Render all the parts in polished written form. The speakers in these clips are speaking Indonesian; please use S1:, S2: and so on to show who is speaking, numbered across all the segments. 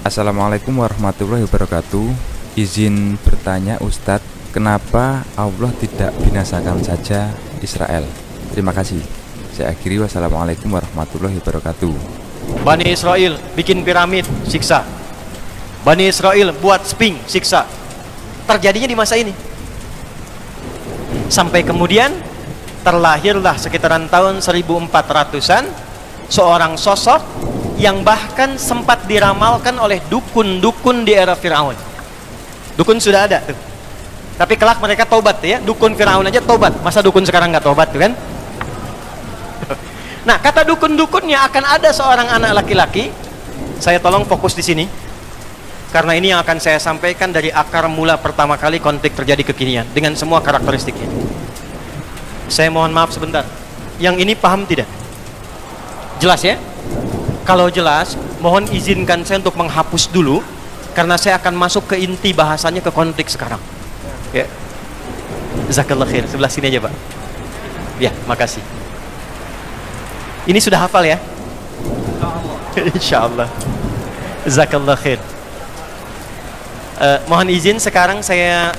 S1: Assalamualaikum warahmatullahi wabarakatuh. Izin bertanya Ustadz, kenapa Allah tidak binasakan saja Israel? Terima kasih. Saya akhiri, wassalamualaikum warahmatullahi wabarakatuh.
S2: Bani Israel bikin piramid, siksa. Bani Israel buat sphinx, siksa. Terjadinya di masa ini. Sampai kemudian terlahirlah sekitaran tahun 1400-an seorang sosok yang bahkan sempat diramalkan oleh dukun-dukun di era Firaun. Dukun sudah ada tuh, tapi kelak mereka tobat ya. Dukun Firaun aja tobat, masa dukun sekarang nggak tobat tuh kan? Nah, kata dukun-dukunnya akan ada seorang anak laki-laki. Saya tolong fokus di sini, karena ini yang akan saya sampaikan dari akar mula pertama kali konflik terjadi kekinian dengan semua karakteristiknya. Saya mohon maaf sebentar, yang ini paham tidak? Jelas ya? Kalau jelas, mohon izinkan saya untuk menghapus dulu, karena saya akan masuk ke inti bahasanya, ke konflik sekarang. Ya, jazakallah khair. Sebelah sini aja Pak. Ya, makasih. Ini sudah hafal ya? Insyaallah. Jazakallah khair. Mohon izin sekarang saya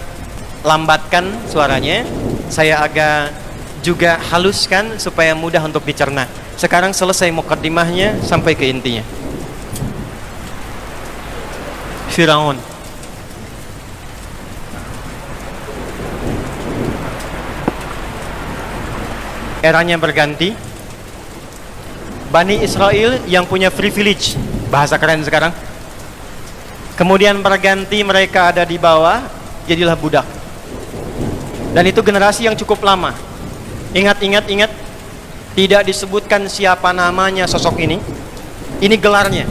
S2: lambatkan suaranya, saya agak juga haluskan supaya mudah untuk dicerna. Sekarang selesai mukaddimahnya sampai ke intinya. Firaun. Eranya berganti. Bani Israel yang punya privilege, bahasa keren sekarang. Kemudian berganti, mereka ada di bawah, jadilah budak. Dan itu generasi yang cukup lama. Ingat. Tidak disebutkan siapa namanya sosok ini. Ini gelarnya.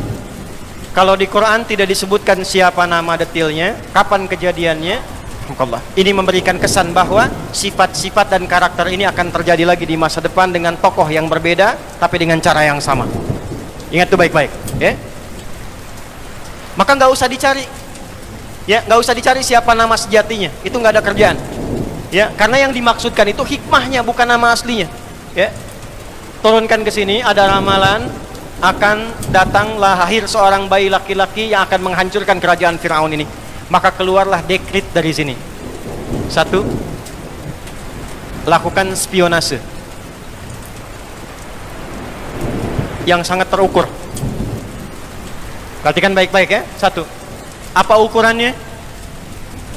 S2: Kalau di Quran tidak disebutkan siapa nama detailnya, kapan kejadiannya. Ini memberikan kesan bahwa sifat-sifat dan karakter ini akan terjadi lagi di masa depan dengan tokoh yang berbeda, tapi dengan cara yang sama. Ingat itu baik-baik, ya. Maka nggak usah dicari, ya, nggak usah dicari siapa nama sejatinya. Itu nggak ada kerjaan, ya. Karena yang dimaksudkan itu hikmahnya, bukan nama aslinya, ya. Turunkan ke sini, ada ramalan akan datanglah lahir seorang bayi laki-laki yang akan menghancurkan kerajaan Firaun ini. Maka keluarlah dekrit dari sini. 1. Lakukan spionase yang sangat terukur. Perhatikan baik-baik ya. 1. Apa ukurannya?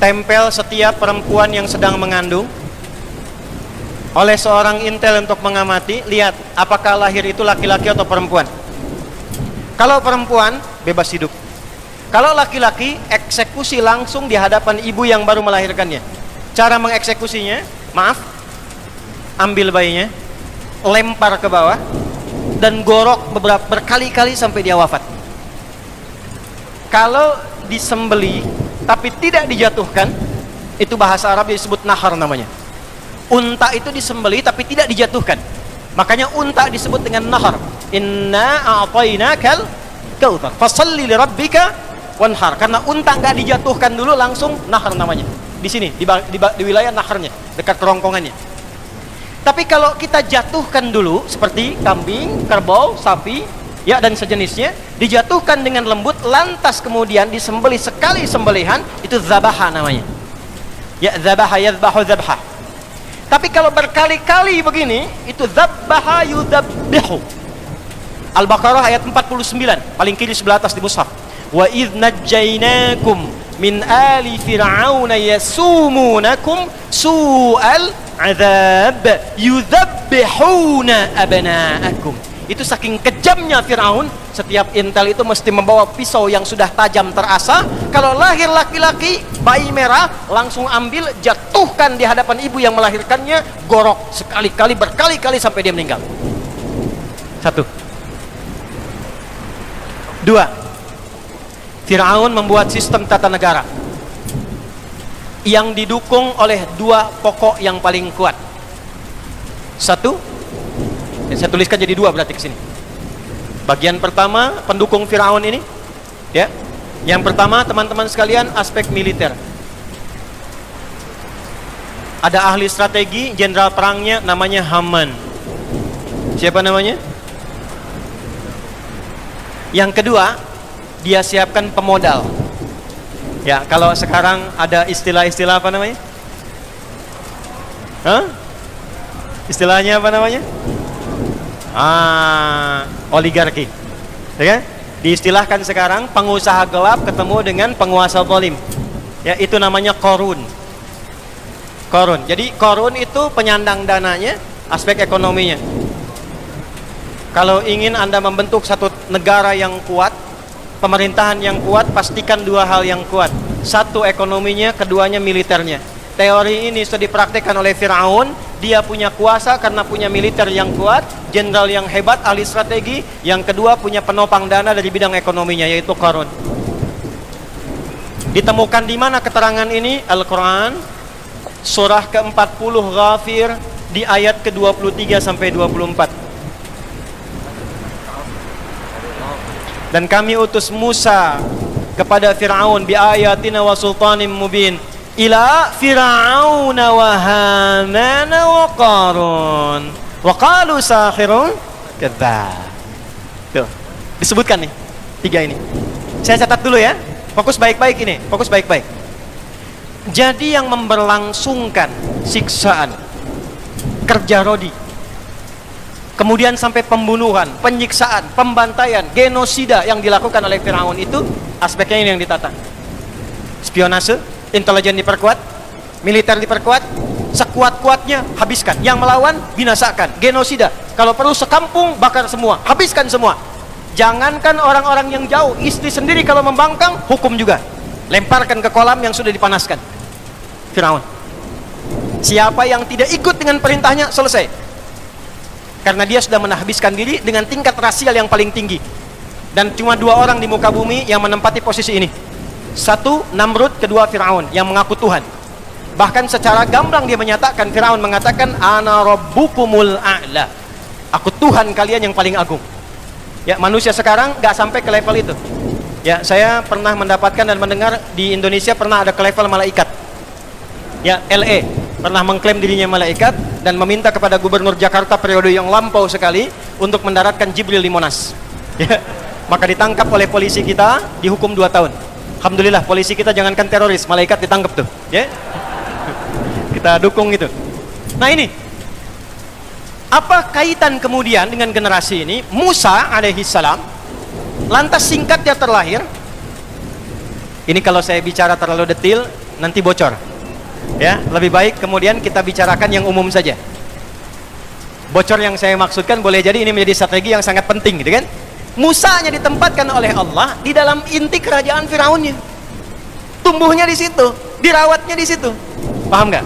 S2: Tempel setiap perempuan yang sedang mengandung oleh seorang intel untuk mengamati, lihat apakah lahir itu laki-laki atau perempuan. Kalau perempuan, bebas hidup. Kalau laki-laki, eksekusi langsung di hadapan ibu yang baru melahirkannya. Cara mengeksekusinya, maaf, ambil bayinya, lempar ke bawah, dan gorok berkali-kali sampai dia wafat. Kalau disembeli tapi tidak dijatuhkan, itu bahasa Arab disebut nahar namanya. Unta itu disembeli tapi tidak dijatuhkan, makanya unta disebut dengan nahar. Inna a'tainakal kautsar fasalli lirabbika wanhar. Karena unta nggak dijatuhkan dulu, langsung nahar namanya. Di sini di wilayah naharnya, dekat kerongkongannya. Tapi kalau kita jatuhkan dulu, seperti kambing, kerbau, sapi, ya, dan sejenisnya, dijatuhkan dengan lembut, lantas kemudian disembeli sekali sembelihan, itu zabaha namanya. Ya, zabaha yadbahu zabha. Tapi kalau berkali-kali begini, itu zabbaha yudabbihu. Al-Baqarah ayat 49, paling kiri sebelah atas di mushaf. Wa idh najjaynakum min ali fir'auna yasumunakum su'al adzab yudhabbihuna abna'akum. Itu saking kejamnya Firaun, setiap intel itu mesti membawa pisau yang sudah tajam terasa. Kalau lahir laki-laki, bayi merah, langsung ambil, jatuhkan di hadapan ibu yang melahirkannya, gorok sekali-kali, berkali-kali sampai dia meninggal. 1. 2. Firaun membuat sistem tata negara yang didukung oleh 2 pokok yang paling kuat. 1, saya tuliskan jadi 2 berarti ke sini. Bagian pertama pendukung Firaun ini, ya. Yang pertama, teman-teman sekalian, aspek militer. Ada ahli strategi, jenderal perangnya namanya Haman. Siapa namanya? Yang kedua, dia siapkan pemodal. Ya, kalau sekarang ada istilah-istilah apa namanya? Istilahnya apa namanya? Oligarki. Ya kan? Diistilahkan sekarang pengusaha gelap ketemu dengan penguasa zalim. Ya, itu namanya korun. Korun. Jadi korun itu penyandang dananya, aspek ekonominya. Kalau ingin Anda membentuk satu negara yang kuat, pemerintahan yang kuat, pastikan dua hal yang kuat. Satu ekonominya, keduanya militernya. Teori ini sudah dipraktikkan oleh Firaun. Dia punya kuasa karena punya militer yang kuat, jenderal yang hebat, ahli strategi. Yang kedua punya penopang dana dari bidang ekonominya, yaitu Qarun. Ditemukan di mana keterangan ini? Al-Quran surah ke-40 Ghafir di ayat ke-23 sampai 24. Dan kami utus Musa kepada Fir'aun bi ayatina wa sultanin mubin ila Fir'auna wa Hamana wa Qarun wa qalu sahirun kadzdzab. Tuh, disebutkan nih tiga ini. Saya catat dulu ya. Fokus baik-baik ini, fokus baik-baik. Jadi yang memberlangsungkan siksaan, kerja rodi, kemudian sampai pembunuhan, penyiksaan, pembantaian, genosida yang dilakukan oleh Firaun itu aspeknya ini yang ditata. Spionase, intelijen diperkuat, militer diperkuat, sekuat-kuatnya habiskan. Yang melawan binasakan, genosida. Kalau perlu sekampung bakar semua, habiskan semua. Jangankan orang-orang yang jauh, istri sendiri kalau membangkang hukum juga. Lemparkan ke kolam yang sudah dipanaskan. Firaun. Siapa yang tidak ikut dengan perintahnya selesai. Karena dia sudah menghabiskan diri dengan tingkat rasial yang paling tinggi. Dan cuma dua orang di muka bumi yang menempati posisi ini. Satu Namrud, kedua Firaun yang mengaku Tuhan. Bahkan secara gamblang dia menyatakan, Firaun mengatakan ana rabbukumul a'la. Aku Tuhan kalian yang paling agung. Ya, manusia sekarang gak sampai ke level itu. Ya, saya pernah mendapatkan dan mendengar di Indonesia pernah ada ke level malaikat. Ya, LE pernah mengklaim dirinya malaikat dan meminta kepada gubernur Jakarta periode yang lampau sekali untuk mendaratkan Jibril di Monas. Ya, maka ditangkap oleh polisi kita, dihukum 2 tahun. Alhamdulillah polisi kita jangankan teroris, malaikat ditangkap tuh. Ya, kita dukung itu. Nah ini, apa kaitan kemudian dengan generasi ini? Musa alaihissalam, lantas singkat dia terlahir. Ini kalau saya bicara terlalu detail nanti bocor. Ya, lebih baik kemudian kita bicarakan yang umum saja. Bocor yang saya maksudkan boleh jadi ini menjadi strategi yang sangat penting, gitu kan? Musanya ditempatkan oleh Allah di dalam inti kerajaan Firaunnya. Tumbuhnya di situ, dirawatnya di situ. Paham nggak?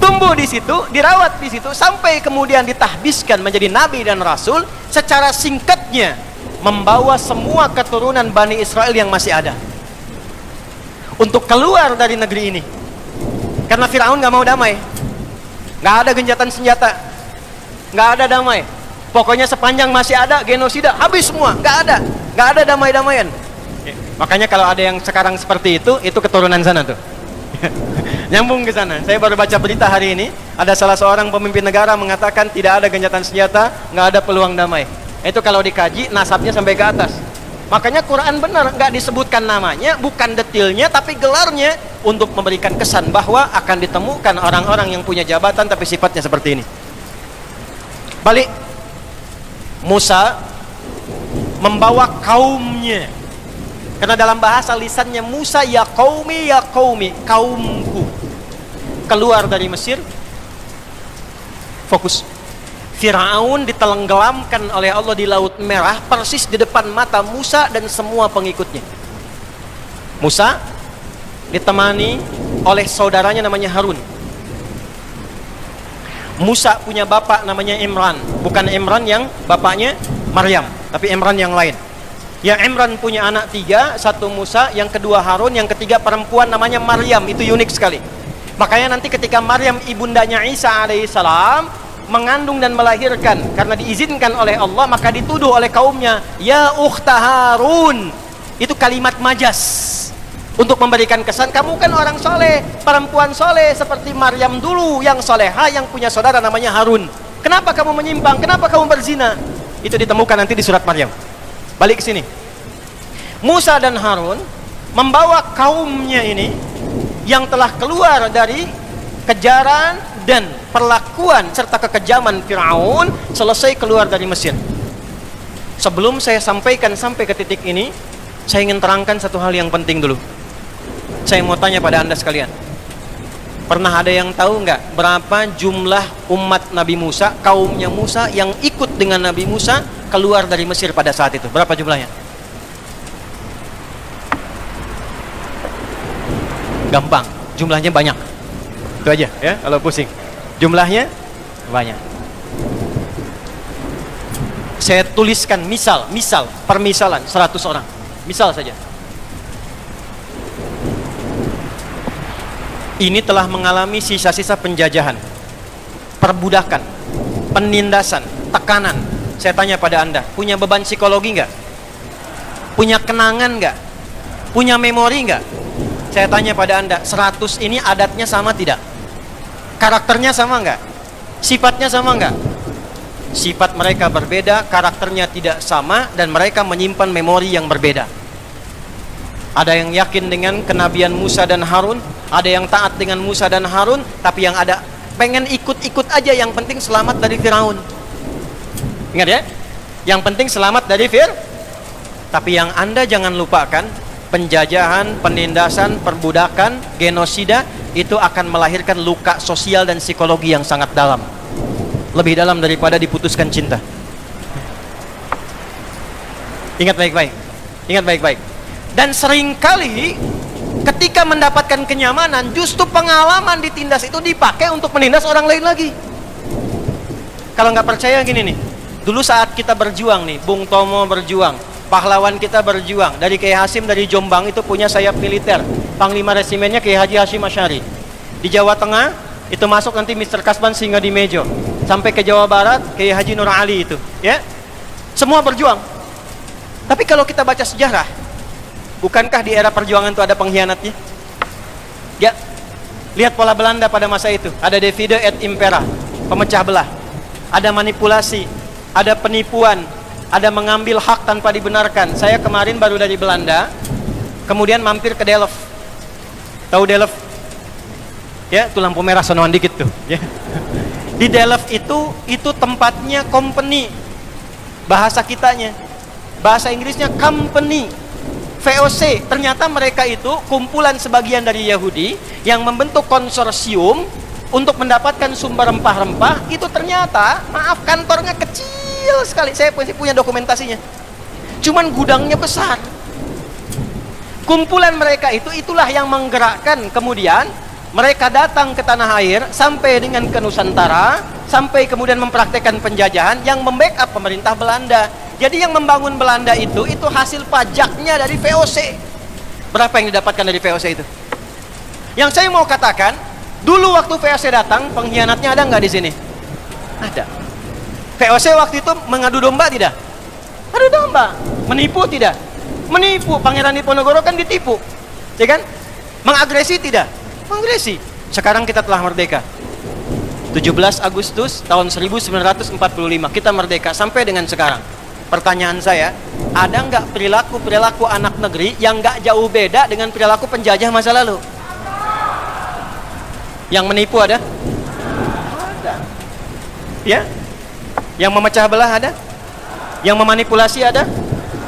S2: Tumbuh di situ, dirawat di situ, sampai kemudian ditahbiskan menjadi nabi dan rasul. Secara singkatnya membawa semua keturunan Bani Israel yang masih ada untuk keluar dari negeri ini. Karena Firaun nggak mau damai, nggak ada gencatan senjata, nggak ada damai. Pokoknya sepanjang masih ada genosida, habis semua, nggak ada damai-damaian. Makanya kalau ada yang sekarang seperti itu keturunan sana tuh. Nyambung ke sana. Saya baru baca berita hari ini, ada salah seorang pemimpin negara mengatakan tidak ada gencatan senjata, nggak ada peluang damai. Itu kalau dikaji nasabnya sampai ke atas. Makanya Quran benar, nggak disebutkan namanya, bukan detailnya, tapi gelarnya untuk memberikan kesan bahwa akan ditemukan orang-orang yang punya jabatan tapi sifatnya seperti ini. Balik, Musa membawa kaumnya. Karena dalam bahasa lisannya Musa, ya qaumi, kaumku. Keluar dari Mesir, fokus. Firaun ditenggelamkan oleh Allah di Laut Merah, persis di depan mata Musa dan semua pengikutnya. Musa ditemani oleh saudaranya namanya Harun. Musa punya bapak namanya Imran, bukan Imran yang bapaknya Maryam, tapi Imran yang lain. Ya, Imran punya anak 3, satu Musa, yang kedua Harun, yang ketiga perempuan namanya Maryam. Itu unik sekali. Makanya nanti ketika Maryam ibundanya Isa alaihissalam mengandung dan melahirkan, karena diizinkan oleh Allah, maka dituduh oleh kaumnya, ya ukhta Harun. Itu kalimat majas untuk memberikan kesan, kamu kan orang soleh, perempuan soleh seperti Maryam dulu yang soleha, yang punya saudara namanya Harun. Kenapa kamu menyimpang? Kenapa kamu berzina? Itu ditemukan nanti di surat Maryam. Balik ke sini. Musa dan Harun membawa kaumnya ini yang telah keluar dari kejaran dan perlakuan serta kekejaman Fir'aun, selesai keluar dari Mesir. Sebelum saya sampaikan sampai ke titik ini, saya ingin terangkan satu hal yang penting dulu. Saya mau tanya pada Anda sekalian, pernah ada yang tahu nggak berapa jumlah umat Nabi Musa, kaumnya Musa yang ikut dengan Nabi Musa keluar dari Mesir pada saat itu? Berapa jumlahnya? Gampang, jumlahnya banyak. Itu aja ya, kalau pusing. Jumlahnya banyak. Saya tuliskan misal, permisalan 100 orang. Misal saja. Ini telah mengalami sisa-sisa penjajahan, perbudakan, penindasan, tekanan. Saya tanya pada Anda, punya beban psikologi nggak? Punya kenangan nggak? Punya memori nggak? Saya tanya pada Anda, 100 ini adatnya sama tidak? Karakternya sama nggak? Sifatnya sama nggak? Sifat mereka berbeda, karakternya tidak sama, dan mereka menyimpan memori yang berbeda. Ada yang yakin dengan kenabian Musa dan Harun, ada yang taat dengan Musa dan Harun, tapi yang ada pengen ikut-ikut aja, yang penting selamat dari Firaun. Ingat ya? Yang penting selamat dari Tapi yang Anda jangan lupakan, penjajahan, penindasan, perbudakan, genosida itu akan melahirkan luka sosial dan psikologi yang sangat dalam, lebih dalam daripada diputuskan cinta. Ingat baik-baik, ingat baik-baik. Dan seringkali ketika mendapatkan kenyamanan, justru pengalaman ditindas itu dipakai untuk menindas orang lain lagi. Kalau nggak percaya gini nih, dulu saat kita berjuang nih, Bung Tomo berjuang, pahlawan kita berjuang, dari Kiai Hasim dari Jombang itu punya sayap militer, Panglima Resimennya Kiai Haji Hashim Asy'ari. Di Jawa Tengah itu masuk nanti Mr. Kasban Singa di Mejo, sampai ke Jawa Barat Kiai Haji Nur Ali itu, ya. Semua berjuang. Tapi kalau kita baca sejarah, bukankah di era perjuangan itu ada pengkhianatnya? Ya. Lihat pola Belanda pada masa itu, ada divide et impera, pemecah belah. Ada manipulasi, ada penipuan, ada mengambil hak tanpa dibenarkan. Saya kemarin baru dari Belanda, kemudian mampir ke Delft. Tahu Delft? Ya, itu lampu merah sonoan dikit tuh, ya. Di Delft itu tempatnya company. Bahasa kitanya, bahasa Inggrisnya company. VOC, ternyata mereka itu kumpulan sebagian dari Yahudi yang membentuk konsorsium untuk mendapatkan sumber rempah-rempah. Itu ternyata, maaf, kantornya kecil sekali. Saya punya dokumentasinya. Cuman gudangnya besar. Kumpulan mereka itulah yang menggerakkan. Kemudian mereka datang ke tanah air sampai dengan ke Nusantara, sampai kemudian mempraktekkan penjajahan yang membackup pemerintah Belanda. Jadi yang membangun Belanda itu hasil pajaknya dari VOC. Berapa yang didapatkan dari VOC itu? Yang saya mau katakan, dulu waktu VOC datang, pengkhianatnya ada nggak di sini? Ada. VOC waktu itu mengadu domba tidak? Adu domba. Menipu tidak? Menipu. Pangeran Diponegoro kan ditipu, ya kan? Mengagresi tidak? Mengagresi. Sekarang kita telah merdeka. 17 Agustus tahun 1945 kita merdeka sampai dengan sekarang. Pertanyaan saya, ada nggak perilaku anak negeri yang nggak jauh beda dengan perilaku penjajah masa lalu? Yang menipu ada? Ada. Ya? Yang memecah belah ada? Yang memanipulasi ada?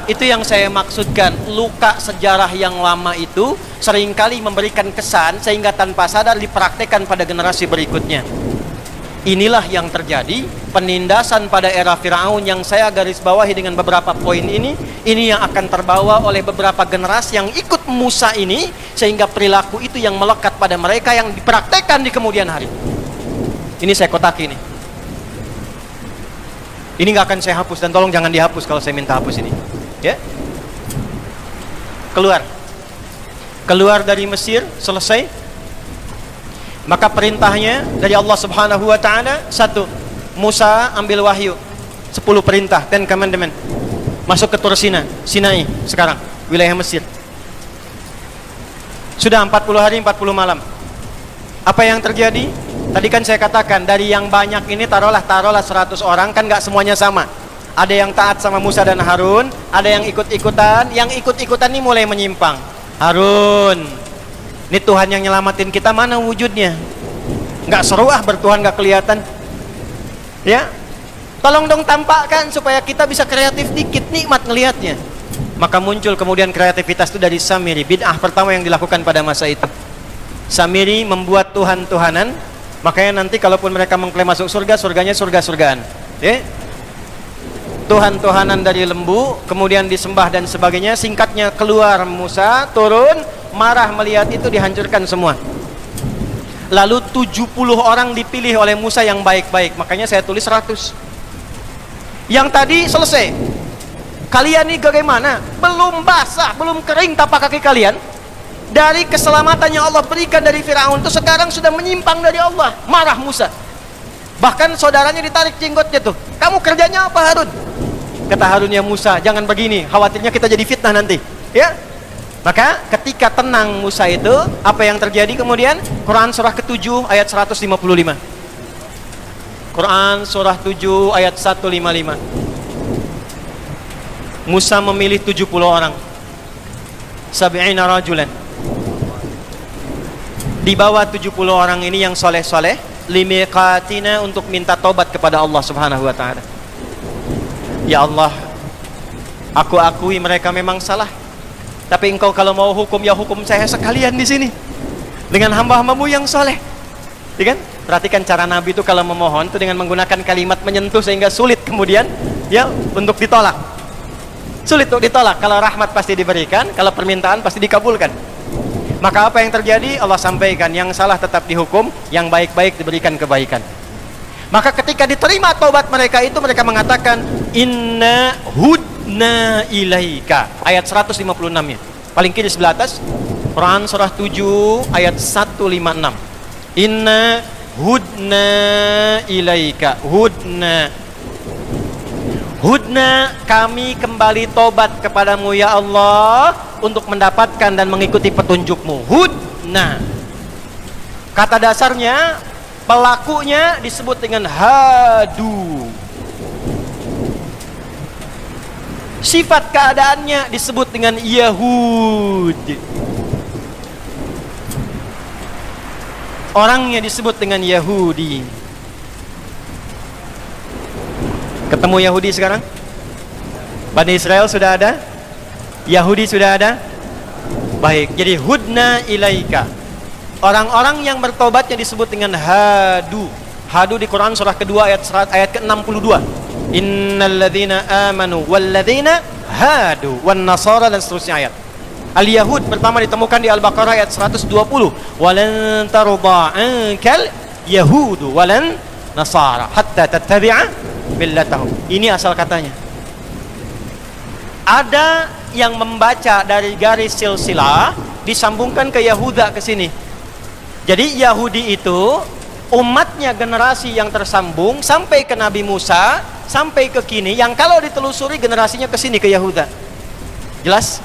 S2: Itu yang saya maksudkan. Luka sejarah yang lama itu seringkali memberikan kesan sehingga tanpa sadar dipraktekkan pada generasi berikutnya. Inilah yang terjadi, penindasan pada era Firaun yang saya garis bawahi dengan beberapa poin ini yang akan terbawa oleh beberapa generasi yang ikut Musa ini, sehingga perilaku itu yang melekat pada mereka yang dipraktekkan di kemudian hari. Ini saya kotaki ini. Ini nggak akan saya hapus, dan tolong jangan dihapus kalau saya minta hapus ini. Ya. Keluar dari Mesir, selesai. Maka perintahnya dari Allah Subhanahu wa taala, satu, Musa ambil wahyu 10 perintah, 10 commandment. Masuk ke Tur Sinai sekarang, wilayah Mesir. Sudah 40 hari 40 malam. Apa yang terjadi? Tadi kan saya katakan, dari yang banyak ini taruhlah 100 orang, kan nggak semuanya sama. Ada yang taat sama Musa dan Harun, ada yang ikut-ikutan. Yang ikut-ikutan ini mulai menyimpang. Harun, ini Tuhan yang nyelamatin kita, mana wujudnya? Nggak seru bertuhan nggak kelihatan. Ya, tolong dong tampakkan supaya kita bisa kreatif dikit, nikmat ngelihatnya. Maka muncul kemudian kreativitas itu dari Samiri. Bid'ah pertama yang dilakukan pada masa itu. Samiri membuat Tuhan-Tuhanan. Makanya nanti kalaupun mereka mengklaim masuk surga, surganya surga-surgaan. Ya? Tuhan-Tuhanan dari lembu, kemudian disembah dan sebagainya. Singkatnya, keluar Musa, turun, marah melihat itu, dihancurkan semua. Lalu 70 orang dipilih oleh Musa yang baik-baik. Makanya saya tulis 100. Yang tadi selesai. Kalian ini bagaimana? Belum basah, belum kering tapak kaki kalian. Dari keselamatan yang Allah berikan dari Firaun itu sekarang sudah menyimpang dari Allah. Marah Musa. Bahkan saudaranya ditarik jenggotnya tuh. Kamu kerjanya apa, Harun? Kata Harun, ya Musa, jangan begini, khawatirnya kita jadi fitnah nanti. Ya. Maka ketika tenang Musa itu, apa yang terjadi kemudian? Quran surah ke-7 ayat 155. Quran surah 7 ayat 155. Musa memilih 70 orang. Sab'ina rajulan. Di bawah 70 orang ini yang soleh-soleh, limiqatina, untuk minta tobat kepada Allah Subhanahu wa taala. Ya Allah, aku akui mereka memang salah. Tapi engkau kalau mau hukum, ya hukum saya sekalian di sini dengan hamba-hambamu yang soleh. Ya kan? Perhatikan cara Nabi itu kalau memohon itu dengan menggunakan kalimat menyentuh sehingga sulit kemudian ya untuk ditolak. Sulit untuk ditolak. Kalau rahmat pasti diberikan, kalau permintaan pasti dikabulkan. Maka apa yang terjadi? Allah sampaikan, yang salah tetap dihukum, yang baik-baik diberikan kebaikan. Maka ketika diterima taubat mereka itu, mereka mengatakan, inna hudna ilaika. Ayat 156-nya. Paling kiri sebelah atas. Quran surah 7 ayat 156. Inna hudna ilaika. Hudna. Hudna, kami kembali tobat kepadamu ya Allah untuk mendapatkan dan mengikuti petunjukmu. Hudna. Kata dasarnya, pelakunya disebut dengan hadu. Sifat keadaannya disebut dengan Yahud. Orangnya disebut dengan Yahudi. Ketemu Yahudi sekarang? Bani Israel sudah ada? Yahudi sudah ada? Baik, jadi hudna ilaika. Orang-orang yang bertobatnya disebut dengan hadu. Hadu di Quran surah kedua ayat ke-62. Innalladzina amanu walladzina hadu wan nasara, dan seterusnya ayat. Al-Yahud pertama ditemukan di Al-Baqarah ayat 120. Walan tarda ankal yahudu walan nasara hatta tattabi'a millatahum. Ini asal katanya. Ada yang membaca dari garis silsilah disambungkan ke Yahuda ke sini. Jadi Yahudi itu umatnya generasi yang tersambung sampai ke Nabi Musa, sampai ke kini, yang kalau ditelusuri generasinya ke sini, ke Yahuda. Jelas?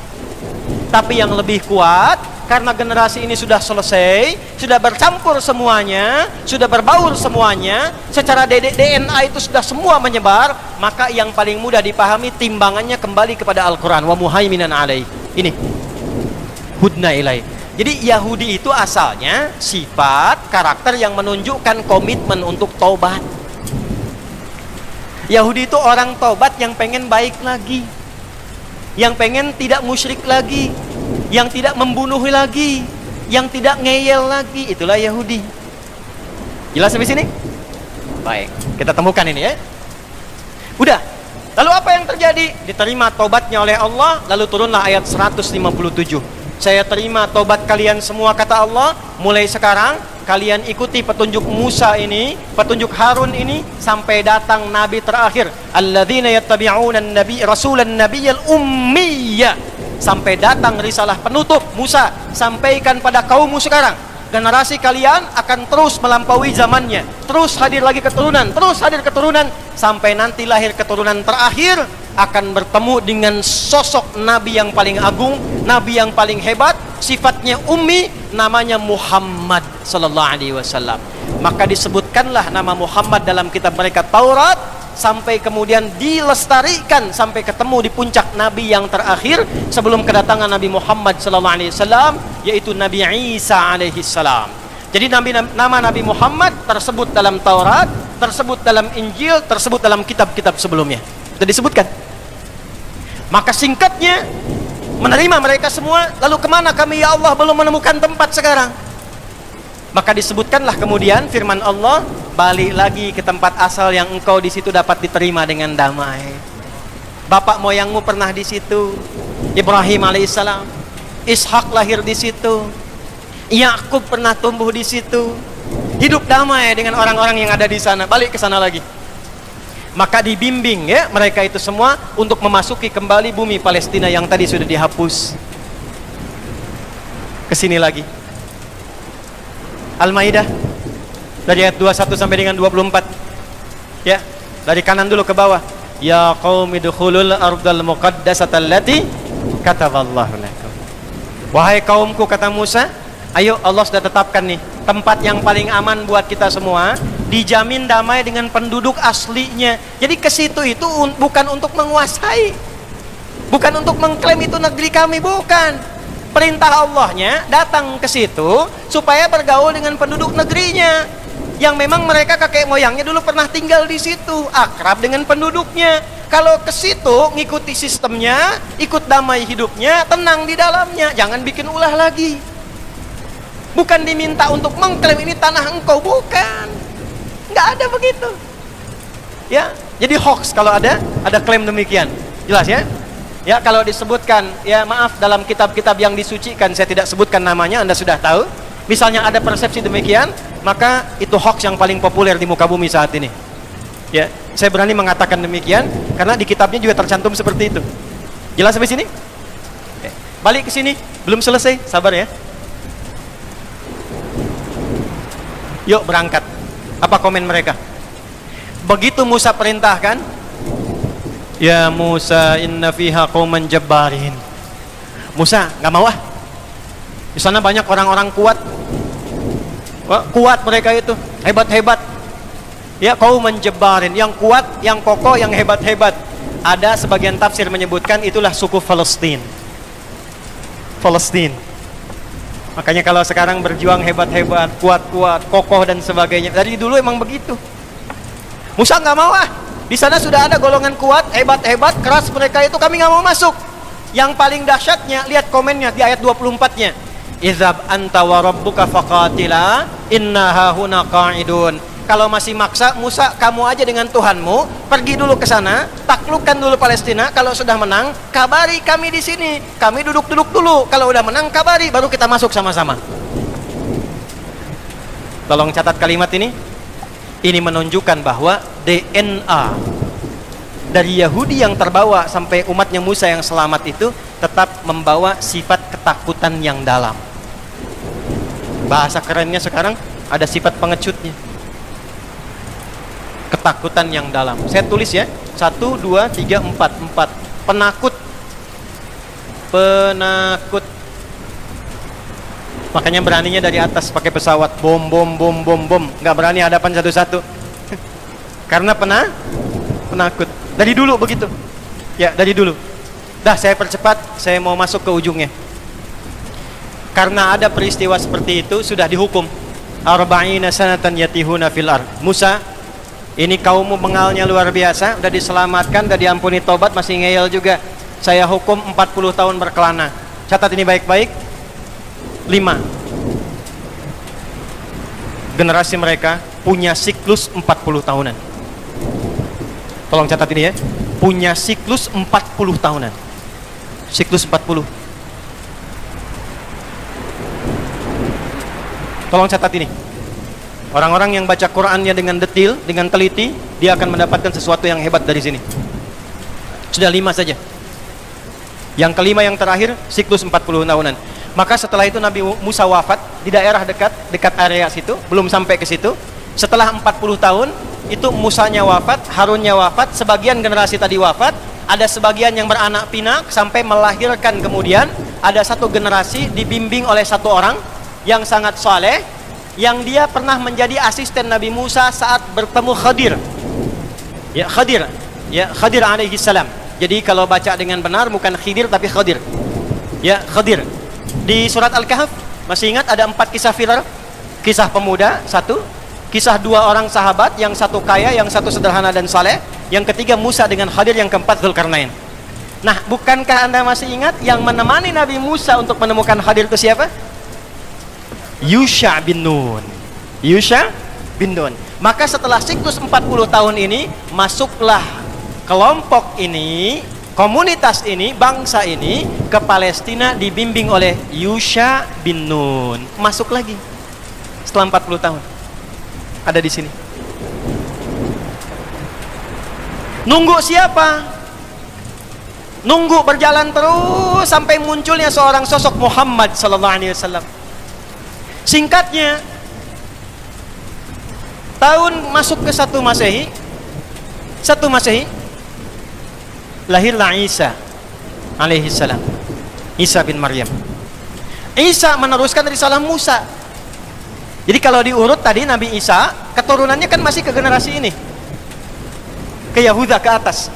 S2: Tapi yang lebih kuat, karena generasi ini sudah selesai, sudah bercampur semuanya, sudah berbaur semuanya, secara DNA itu sudah semua menyebar, maka yang paling mudah dipahami timbangannya kembali kepada Al-Quran. Wa muhaiminan alaih. Ini hudna ilaih. Jadi Yahudi itu asalnya sifat, karakter yang menunjukkan komitmen untuk taubat. Yahudi itu orang taubat yang pengen baik lagi, yang pengen tidak musyrik lagi, yang tidak membunuh lagi, yang tidak ngeyel lagi. Itulah Yahudi. Jelas sampai sini? Baik, kita temukan ini ya. Udah. Lalu apa yang terjadi? Diterima tobatnya oleh Allah, lalu turunlah ayat 157. Saya terima tobat kalian semua, kata Allah. Mulai sekarang kalian ikuti petunjuk Musa ini, petunjuk Harun ini, sampai datang nabi terakhir. Alladzina yattabi'una an-nabi rasulan nabiyyal ummiyya. Sampai datang risalah penutup Musa, sampaikan pada kaummu sekarang. Generasi kalian akan terus melampaui zamannya, terus hadir lagi keturunan, terus hadir keturunan, sampai nanti lahir keturunan terakhir akan bertemu dengan sosok nabi yang paling agung, nabi yang paling hebat, sifatnya ummi, namanya Muhammad sallallahu alaihi wasallam. Maka disebutkanlah nama Muhammad dalam kitab mereka Taurat sampai kemudian dilestarikan sampai ketemu di puncak Nabi yang terakhir sebelum kedatangan Nabi Muhammad SAW, yaitu Nabi Isa alaihi salam. Jadi nama Nabi Muhammad tersebut dalam Taurat, tersebut dalam Injil, tersebut dalam kitab-kitab sebelumnya. Sudah disebutkan. Maka singkatnya, menerima mereka semua, lalu kemana kami ya Allah belum menemukan tempat sekarang? Maka disebutkanlah kemudian firman Allah, balik lagi ke tempat asal yang engkau di situ dapat diterima dengan damai. Bapak moyangmu pernah di situ, Ibrahim alaihissalam, Ishak lahir di situ, Yakub pernah tumbuh di situ, hidup damai dengan orang-orang yang ada di sana. Balik ke sana lagi. Maka dibimbing ya mereka itu semua untuk memasuki kembali bumi Palestina yang tadi sudah dihapus. Kesini lagi. Al-Maidah dari ayat 21 sampai dengan 24. Ya, dari kanan dulu ke bawah. Ya qaumi dukhulul ardal muqaddasata allati kataballahu lakum. Wahai kaumku, kata Musa, ayo Allah sudah tetapkan nih tempat yang paling aman buat kita semua, dijamin damai dengan penduduk aslinya. Jadi ke situ itu bukan untuk menguasai, bukan untuk mengklaim itu negeri kami, bukan. Perintah Allahnya datang ke situ supaya bergaul dengan penduduk negerinya yang memang mereka kakek moyangnya dulu pernah tinggal di situ, akrab dengan penduduknya. Kalau ke situ ngikuti sistemnya, ikut damai hidupnya, tenang di dalamnya, jangan bikin ulah lagi. Bukan diminta untuk mengklaim ini tanah engkau, bukan. Nggak ada begitu. Ya, jadi hoax kalau ada klaim demikian. Jelas ya? Ya, kalau disebutkan, ya maaf, dalam kitab-kitab yang disucikan saya tidak sebutkan namanya, Anda sudah tahu. Misalnya ada persepsi demikian, maka itu hoax yang paling populer di muka bumi saat ini. Ya, saya berani mengatakan demikian karena di kitabnya juga tercantum seperti itu. Jelas sampai sini? Oke. Balik ke sini, belum selesai, sabar ya. Yuk berangkat. Apa komen mereka? Begitu Musa perintahkan, ya Musa inna fiha qauman jabbarin. Musa nggak mau ah. Di sana banyak orang-orang kuat. Wah, kuat mereka itu, hebat-hebat. Ya, qauman jabbarin, yang kuat, yang kokoh, yang hebat-hebat. Ada sebagian tafsir menyebutkan itulah suku Palestina. Palestina. Makanya kalau sekarang berjuang hebat-hebat, kuat-kuat, kokoh dan sebagainya, dari dulu emang begitu. Musa nggak mau ah. Di sana sudah ada golongan kuat, hebat-hebat, keras mereka itu, kami nggak mau masuk. Yang paling dahsyatnya, lihat komennya di ayat 24-nya. Izhab anta wa rabbuka faqatila inna hahuna qa'idun. Kalau masih maksa, Musa kamu aja dengan Tuhanmu pergi dulu ke sana, taklukkan dulu Palestina. Kalau sudah menang, kabari kami di sini. Kami duduk-duduk dulu. Kalau udah menang, kabari, baru kita masuk sama-sama. Tolong catat kalimat ini. Ini menunjukkan bahwa DNA dari Yahudi yang terbawa sampai umatnya Musa yang selamat itu tetap membawa sifat ketakutan yang dalam. Bahasa kerennya sekarang ada sifat pengecutnya. Ketakutan yang dalam. Saya tulis ya. 1, 2, 3, 4. Penakut. Penakut. Makanya beraninya dari atas pakai pesawat. Bom. Nggak berani hadapan satu-satu. Karena penakut. Dari dulu begitu. Ya, dari dulu. Dah, saya percepat. Saya mau masuk ke ujungnya. Karena ada peristiwa seperti itu, sudah dihukum. Arba'ina sanatan yatihuna fil ard. Musa, ini kaummu bengalnya luar biasa, udah diselamatkan, udah diampuni tobat, masih ngeyel juga. Saya hukum 40 tahun berkelana. Catat ini baik-baik. 5. Generasi mereka punya siklus 40 tahunan. Tolong catat ini ya. Punya siklus 40 tahunan. Siklus 40. Tolong catat ini. Orang-orang yang baca Qur'annya dengan detail, dengan teliti, dia akan mendapatkan sesuatu yang hebat dari sini. Sudah 5 saja. Yang kelima, yang terakhir, siklus 40 tahunan. Maka setelah itu Nabi Musa wafat di daerah dekat area situ, belum sampai ke situ. Setelah 40 tahun, itu Musanya wafat, Harunnya wafat, sebagian generasi tadi wafat, ada sebagian yang beranak pinak sampai melahirkan kemudian ada satu generasi dibimbing oleh satu orang yang sangat saleh, yang dia pernah menjadi asisten Nabi Musa saat bertemu Khadir. Ya, Khadir. Ya, Khadir alaihi salam. Jadi kalau baca dengan benar bukan Khidir tapi Khadir. Ya, Khadir. Di surat Al-Kahf masih ingat ada 4 kisah viral? Kisah pemuda satu, kisah 2 orang sahabat, yang satu kaya, yang satu sederhana dan saleh, yang ketiga Musa dengan Khadir, yang keempat Dzulkarnain. Nah, bukankah Anda masih ingat yang menemani Nabi Musa untuk menemukan Khadir itu siapa? Yusha bin Nun. Yusha bin Nun. Maka setelah siklus 40 tahun ini, masuklah kelompok ini, komunitas ini, bangsa ini ke Palestina dibimbing oleh Yusha bin Nun. Masuk lagi setelah 40 tahun. Ada di sini. Nunggu siapa? Nunggu berjalan terus sampai munculnya seorang sosok Muhammad sallallahu alaihi wasallam. Singkatnya, tahun masuk ke 1 Masehi, lahirlah Isa alaihi salam. Isa bin Maryam. Isa meneruskan risalah Musa. Jadi kalau diurut tadi Nabi Isa, keturunannya kan masih ke generasi ini, ke Yahuda ke atas.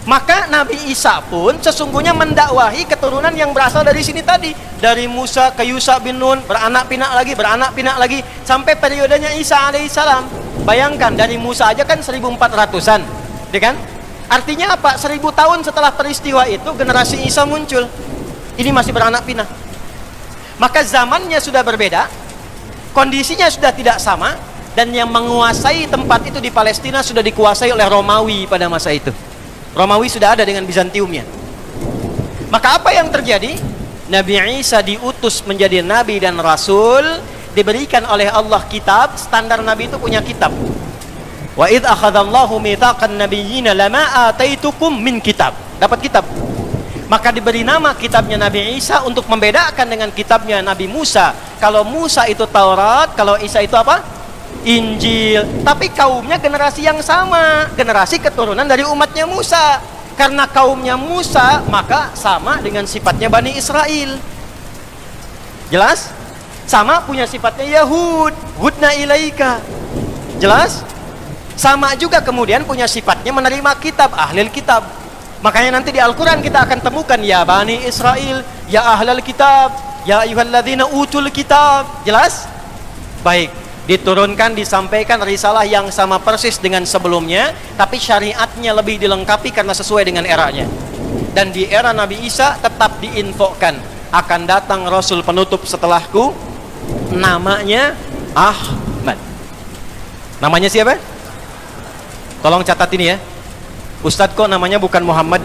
S2: Maka Nabi Isa pun sesungguhnya mendakwahi keturunan yang berasal dari sini tadi, dari Musa ke Yusha bin Nun, beranak pinak lagi, sampai periodenya Isa alaihissalam. Bayangkan dari Musa aja kan 1400-an, ya kan? Artinya apa? 1000 tahun setelah peristiwa itu generasi Isa muncul. Ini masih beranak pinak. Maka zamannya sudah berbeda, kondisinya sudah tidak sama, dan yang menguasai tempat itu di Palestina sudah dikuasai oleh Romawi pada masa itu. Romawi sudah ada dengan Bizantiumnya. Maka apa yang terjadi? Nabi Isa diutus menjadi nabi dan rasul, diberikan oleh Allah kitab. Standar nabi itu punya kitab. Wa idz akhadallahu mitsaqan nabiyyina lama ataitukum min kitab. Dapat kitab. Maka diberi nama kitabnya Nabi Isa untuk membedakan dengan kitabnya Nabi Musa. Kalau Musa itu Taurat, kalau Isa itu apa? Injil. Tapi kaumnya generasi yang sama, generasi keturunan dari umatnya Musa. Karena kaumnya Musa, maka sama dengan sifatnya Bani Israel. Jelas? Sama punya sifatnya Yahud, hudna ilaika. Jelas? Sama juga kemudian punya sifatnya menerima kitab, ahlul kitab. Makanya nanti di Al-Quran kita akan temukan ya Bani Israel, ya ahlul kitab, ya ayyuhalladzina utul kitab. Jelas? Baik, diturunkan, disampaikan risalah yang sama persis dengan sebelumnya, tapi syariatnya lebih dilengkapi karena sesuai dengan eranya. Dan di era Nabi Isa tetap diinfokan akan datang Rasul penutup setelahku, namanya Ahmad. Namanya siapa? Tolong catat ini ya. Ustadz, kok namanya bukan Muhammad?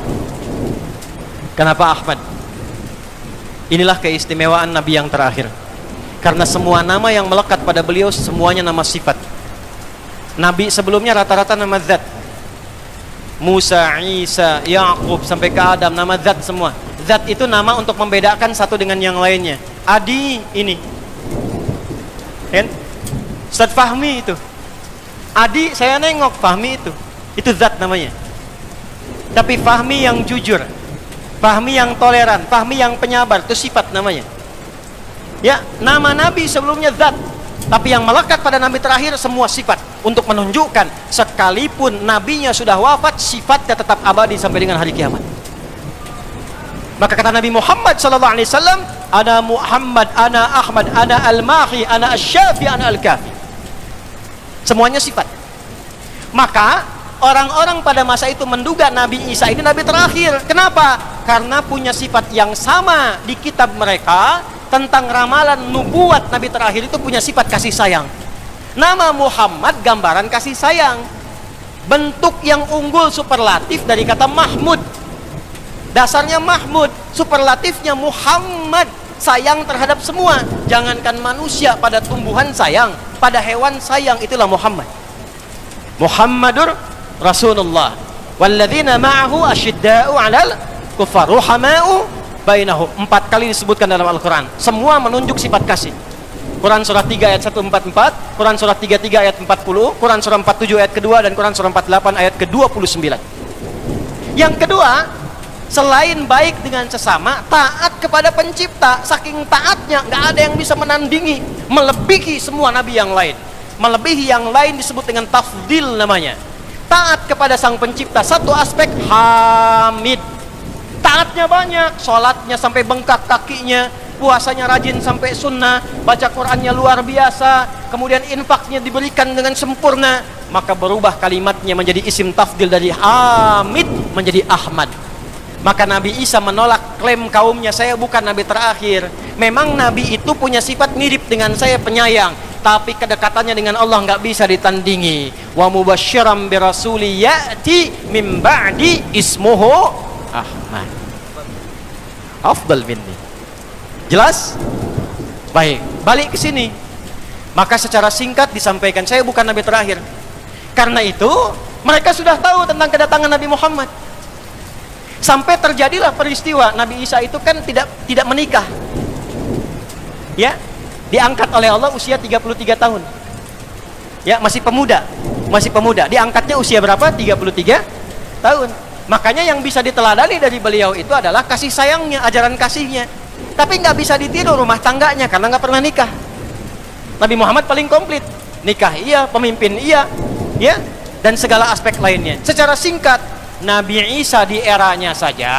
S2: Kenapa Ahmad? Inilah keistimewaan Nabi yang terakhir. Karena semua nama yang melekat pada beliau semuanya nama sifat. Nabi sebelumnya rata-rata nama zat. Musa, Isa, Yaqub sampai ke Adam, nama zat semua. Zat itu nama untuk membedakan satu dengan yang lainnya. Adi ini, kan? Ustadz Fahmi itu. Adi saya nengok, Fahmi itu zat namanya. Tapi Fahmi yang jujur, Fahmi yang toleran, Fahmi yang penyabar, itu sifat namanya. Ya, nama Nabi sebelumnya zat, tapi yang melekat pada Nabi terakhir semua sifat, untuk menunjukkan sekalipun Nabinya sudah wafat, sifatnya tetap abadi sampai dengan hari kiamat. Maka kata Nabi Muhammad SAW, ana Muhammad, ana Ahmad, ana al-Mahi, ana asy-Syafi, ana al-Kafi. Semuanya sifat. Maka orang-orang pada masa itu menduga Nabi Isa ini Nabi terakhir. Kenapa? Karena punya sifat yang sama di kitab mereka. Tentang ramalan nubuat Nabi terakhir itu punya sifat kasih sayang. Nama Muhammad gambaran kasih sayang. Bentuk yang unggul superlatif dari kata Mahmud. Dasarnya Mahmud, superlatifnya Muhammad, sayang terhadap semua. Jangankan manusia, pada tumbuhan sayang, pada hewan sayang, itulah Muhammad. Muhammadur Rasulullah walladzina ma'ahu asyidda'u 'alal kuffar ruhama'u bainahum. 4 kali disebutkan dalam Al-Quran. Semua menunjuk sifat kasih. Quran surah 3 ayat 144, Quran surah 33 ayat 40, Quran surah 47 ayat kedua, dan Quran surah 48 ayat ke-29. Yang kedua, selain baik dengan sesama, taat kepada pencipta. Saking taatnya nggak ada yang bisa menandingi, melebihi semua nabi yang lain. Melebihi yang lain disebut dengan tafdil namanya. taat kepada sang pencipta. Satu aspek hamid, taatnya banyak, sholatnya sampai bengkak kakinya, puasanya rajin sampai sunnah, baca Qurannya luar biasa, kemudian infaknya diberikan dengan sempurna, maka berubah kalimatnya menjadi isim tafdil dari Hamid menjadi Ahmad. Maka Nabi Isa menolak klaim kaumnya, saya bukan Nabi terakhir. Memang Nabi itu punya sifat mirip dengan saya, penyayang, tapi kedekatannya dengan Allah nggak bisa ditandingi. Wa mubasysyiran bi rasuli ya'ti min ba'di ismuhu Ahmad. Afdal minni. Jelas? Baik, balik ke sini. Maka secara singkat disampaikan, saya bukan Nabi terakhir. Karena itu mereka sudah tahu tentang kedatangan Nabi Muhammad. Sampai terjadilah peristiwa Nabi Isa itu kan tidak menikah. Ya, diangkat oleh Allah usia 33 tahun. Ya, masih pemuda. Diangkatnya usia berapa? 33 tahun. Makanya yang bisa diteladani dari beliau itu adalah kasih sayangnya, ajaran kasihnya. Tapi nggak bisa ditiru rumah tangganya karena nggak pernah nikah. Nabi Muhammad paling komplit, nikah iya, pemimpin iya, ya, dan segala aspek lainnya. Secara singkat, Nabi Isa di eranya saja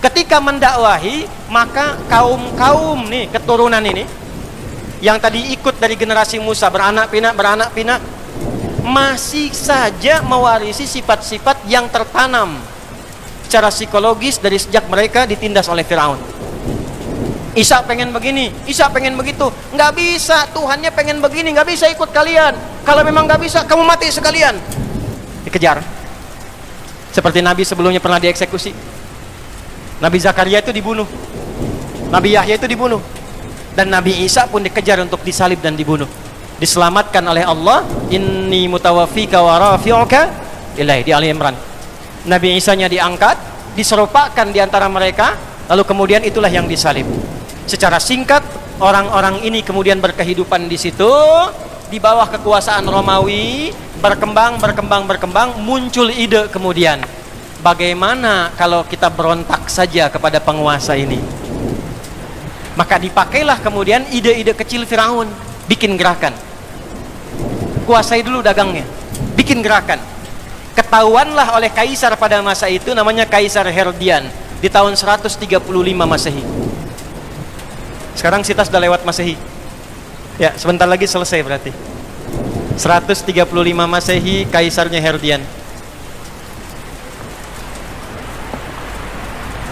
S2: ketika mendakwahi, maka kaum nih, keturunan ini yang tadi ikut dari generasi Musa, beranak pinak, masih saja mewarisi sifat-sifat yang tertanam secara psikologis dari sejak mereka ditindas oleh Firaun. Isa pengen begini, Isa pengen begitu, nggak bisa, Tuhannya pengen begini, nggak bisa ikut kalian. Kalau memang nggak bisa, kamu mati sekalian. Dikejar. Seperti Nabi sebelumnya pernah dieksekusi. Nabi Zakaria itu dibunuh, Nabi Yahya itu dibunuh, dan Nabi Isa pun dikejar untuk disalib dan dibunuh. Diselamatkan oleh Allah, inni mutawaffika wa rafi'uka ilaihi, di Ali Imran. Nabi Isa-nya diangkat, diserupakan di antara mereka, lalu kemudian itulah yang disalib. Secara singkat, orang-orang ini kemudian berkehidupan di situ, di bawah kekuasaan Romawi, berkembang, muncul ide kemudian, bagaimana kalau kita berontak saja kepada penguasa ini? Maka dipakailah kemudian ide-ide kecil Firaun, bikin gerakan. Kuasai dulu dagangnya, bikin gerakan. Ketahuanlah oleh kaisar pada masa itu, namanya Kaisar Herodian, di tahun 135 Masehi. Sekarang kita sudah lewat Masehi. Ya, sebentar lagi selesai berarti. 135 Masehi, kaisarnya Herodian.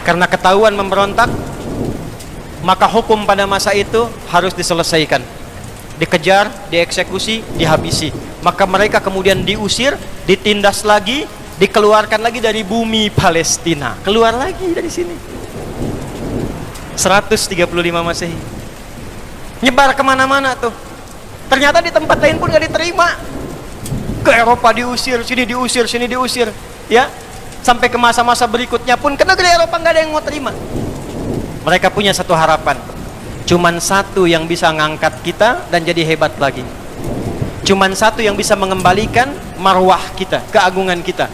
S2: Karena ketahuan memberontak, maka hukum pada masa itu harus diselesaikan. Dikejar, dieksekusi, dihabisi. Maka mereka kemudian diusir, ditindas lagi, dikeluarkan lagi dari bumi Palestina. Keluar lagi dari sini. 135 Masehi. Nyebar kemana-mana tuh. Ternyata di tempat lain pun gak diterima. Ke Eropa diusir, sini diusir, sini diusir, ya. Sampai ke masa-masa berikutnya pun ke negeri Eropa gak ada yang mau terima. Mereka punya satu harapan, cuman satu yang bisa ngangkat kita dan jadi hebat lagi. Cuman satu yang bisa mengembalikan marwah kita, keagungan kita,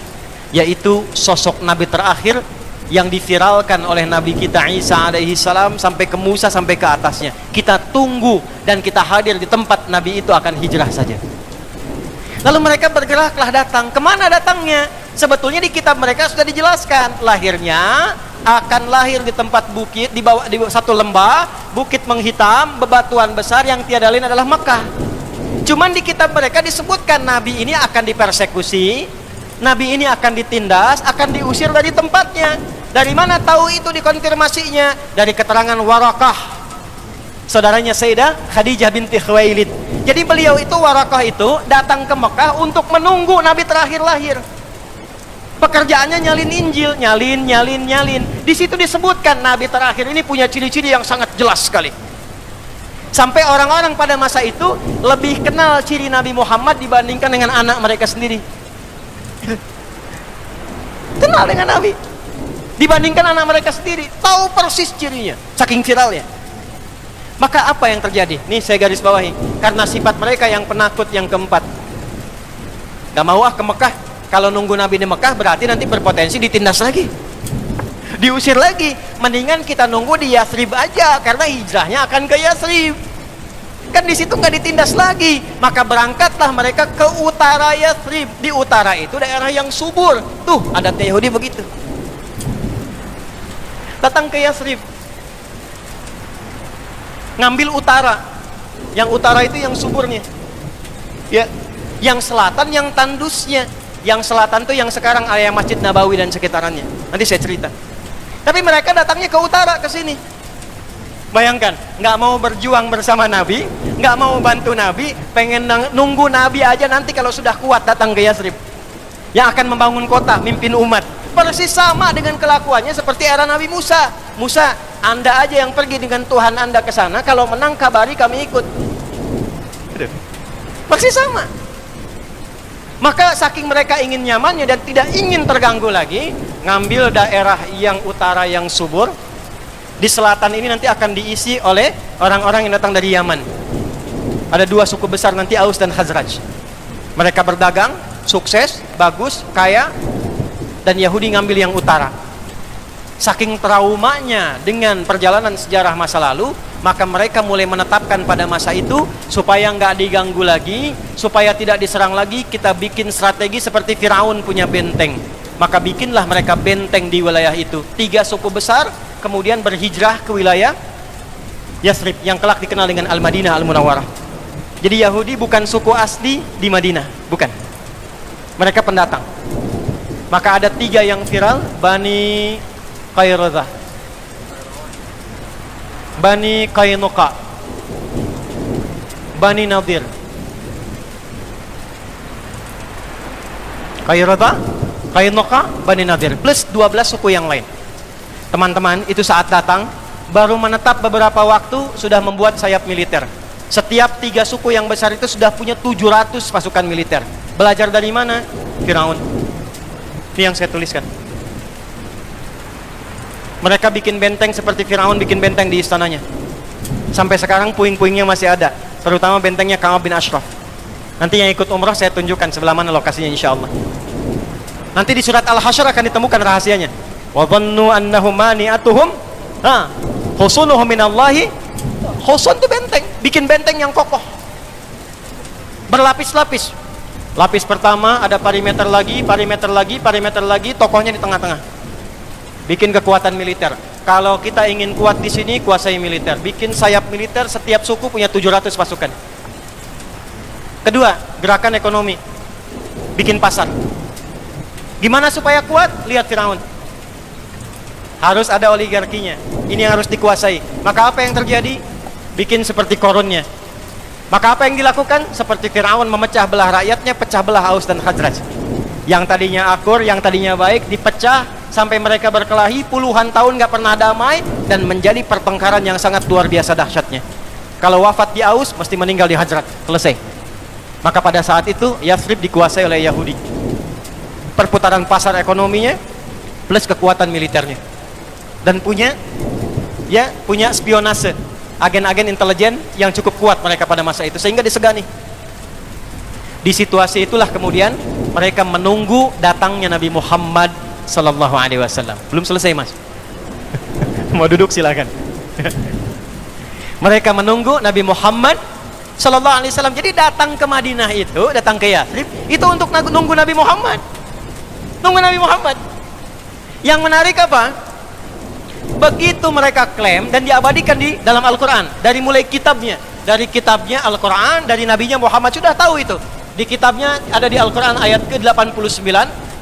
S2: yaitu sosok Nabi terakhir yang diviralkan oleh Nabi kita Isa alaihi salam sampai ke Musa, sampai ke atasnya. Kita tunggu dan kita hadir di tempat Nabi itu akan hijrah saja. Lalu mereka bergeraklah datang. Kemana datangnya? Sebetulnya di kitab mereka sudah dijelaskan. Lahirnya akan lahir di tempat bukit, di bawah satu lembah, bukit menghitam, bebatuan besar yang tiada lain adalah Mekah. Cuman di kitab mereka disebutkan Nabi ini akan dipersekusi, Nabi ini akan ditindas, akan diusir dari tempatnya. Dari mana tahu itu dikonfirmasinya? Dari keterangan Warakah, saudaranya Sayyidah Khadijah binti Khuwailid. Jadi beliau itu, Warakah itu datang ke Mekah untuk menunggu Nabi terakhir lahir. Pekerjaannya nyalin Injil, nyalin. Di situ disebutkan Nabi terakhir ini punya ciri-ciri yang sangat jelas sekali. Sampai orang-orang pada masa itu lebih kenal ciri Nabi Muhammad dibandingkan dengan anak mereka sendiri. Kenal dengan Nabi dibandingkan anak mereka sendiri, tahu persis cirinya, saking viralnya. Maka apa yang terjadi? Nih saya garis bawahi, karena sifat mereka yang penakut yang keempat. Gak mau ke Mekah. Kalau nunggu Nabi di Mekah berarti nanti berpotensi ditindas lagi, diusir lagi. Mendingan kita nunggu di Yathrib aja, karena hijrahnya akan ke Yathrib. Kan di situ nggak ditindas lagi. Maka berangkatlah mereka ke utara Yathrib. Di utara itu daerah yang subur. Tuh, adatnya Yahudi begitu. Datang ke Yathrib, ngambil utara. Yang utara itu yang suburnya. Ya, yang selatan yang tandusnya. Yang selatan tuh yang sekarang area Masjid Nabawi dan sekitarannya. Nanti saya cerita. Tapi mereka datangnya ke utara, ke sini. Bayangkan, nggak mau berjuang bersama Nabi, nggak mau bantu Nabi, pengen nunggu Nabi aja nanti kalau sudah kuat datang ke Yathrib, yang akan membangun kota, mimpin umat. Persis sama dengan kelakuannya seperti era Nabi Musa. Musa, Anda aja yang pergi dengan Tuhan Anda ke sana, kalau menang kabari kami ikut. Persis sama. Maka saking mereka ingin nyamannya dan tidak ingin terganggu lagi, ngambil daerah yang utara yang subur. Di selatan ini nanti akan diisi oleh orang-orang yang datang dari Yaman. Ada dua suku besar nanti, Aus dan Khazraj. Mereka berdagang, sukses, bagus, kaya. Dan Yahudi ngambil yang utara. Saking traumanya dengan perjalanan sejarah masa lalu, maka mereka mulai menetapkan pada masa itu, supaya nggak diganggu lagi, supaya tidak diserang lagi, kita bikin strategi seperti Firaun punya benteng. Maka bikinlah mereka benteng di wilayah itu. 3 suku besar kemudian berhijrah ke wilayah Yathrib yang kelak dikenal dengan Al-Madinah Al-Munawwarah. Jadi Yahudi bukan suku asli di Madinah, bukan. Mereka pendatang. Maka ada 3 yang viral, Bani Qainuqa, Bani Qainuqa, Bani Nadir. Qainuqa, Bani Nadir, plus 12 suku yang lain. Teman-teman, itu saat datang, baru menetap beberapa waktu, sudah membuat sayap militer. Setiap 3 suku yang besar itu sudah punya 700 pasukan militer. Belajar dari mana? Firaun. Ini yang saya tuliskan. Mereka bikin benteng seperti Firaun bikin benteng di istananya. Sampai sekarang puing-puingnya masih ada, terutama bentengnya Ka'ab bin Ashraf. Nanti yang ikut umrah saya tunjukkan sebelah mana lokasinya, insya Allah. Nanti di surat Al-Hasyr akan ditemukan rahasianya. Wa dhannu annahum mani'atuhum husunuhum minallahi. Husun itu benteng, bikin benteng yang kokoh, berlapis-lapis. Lapis pertama ada perimeter lagi, tokohnya di tengah-tengah. Bikin kekuatan militer. Kalau kita ingin kuat di sini, kuasai militer. Bikin sayap militer, setiap suku punya 700 pasukan. Kedua, gerakan ekonomi. Bikin pasar. Gimana supaya kuat? Lihat Firaun. Harus ada oligarkinya. Ini yang harus dikuasai. Maka apa yang terjadi? Bikin seperti korunnya. Maka apa yang dilakukan? Seperti Firaun memecah belah rakyatnya, pecah belah Aus dan Khazraj. Yang tadinya akur, yang tadinya baik, dipecah sampai mereka berkelahi puluhan tahun gak pernah damai, dan menjadi pertengkaran yang sangat luar biasa dahsyatnya. Kalau wafat di Aus, mesti meninggal di Khazraj. Selesai. Maka pada saat itu Yathrib dikuasai oleh Yahudi. Perputaran pasar ekonominya plus kekuatan militernya. Dan punya spionase, agen-agen intelijen yang cukup kuat mereka pada masa itu, sehingga disegani. Di situasi itulah kemudian mereka menunggu datangnya Nabi Muhammad sallallahu alaihi wasallam. Belum selesai, Mas. Mau duduk silakan. Mereka menunggu Nabi Muhammad sallallahu alaihi wasallam. Jadi datang ke Madinah itu, datang ke Yathrib itu untuk nunggu Nabi Muhammad. Nunggu Nabi Muhammad. Yang menarik apa? Begitu mereka klaim dan diabadikan di dalam Al-Quran, dari mulai kitabnya, Al-Quran, dari nabinya Muhammad sudah tahu itu. Di kitabnya ada di Al-Quran ayat ke-89,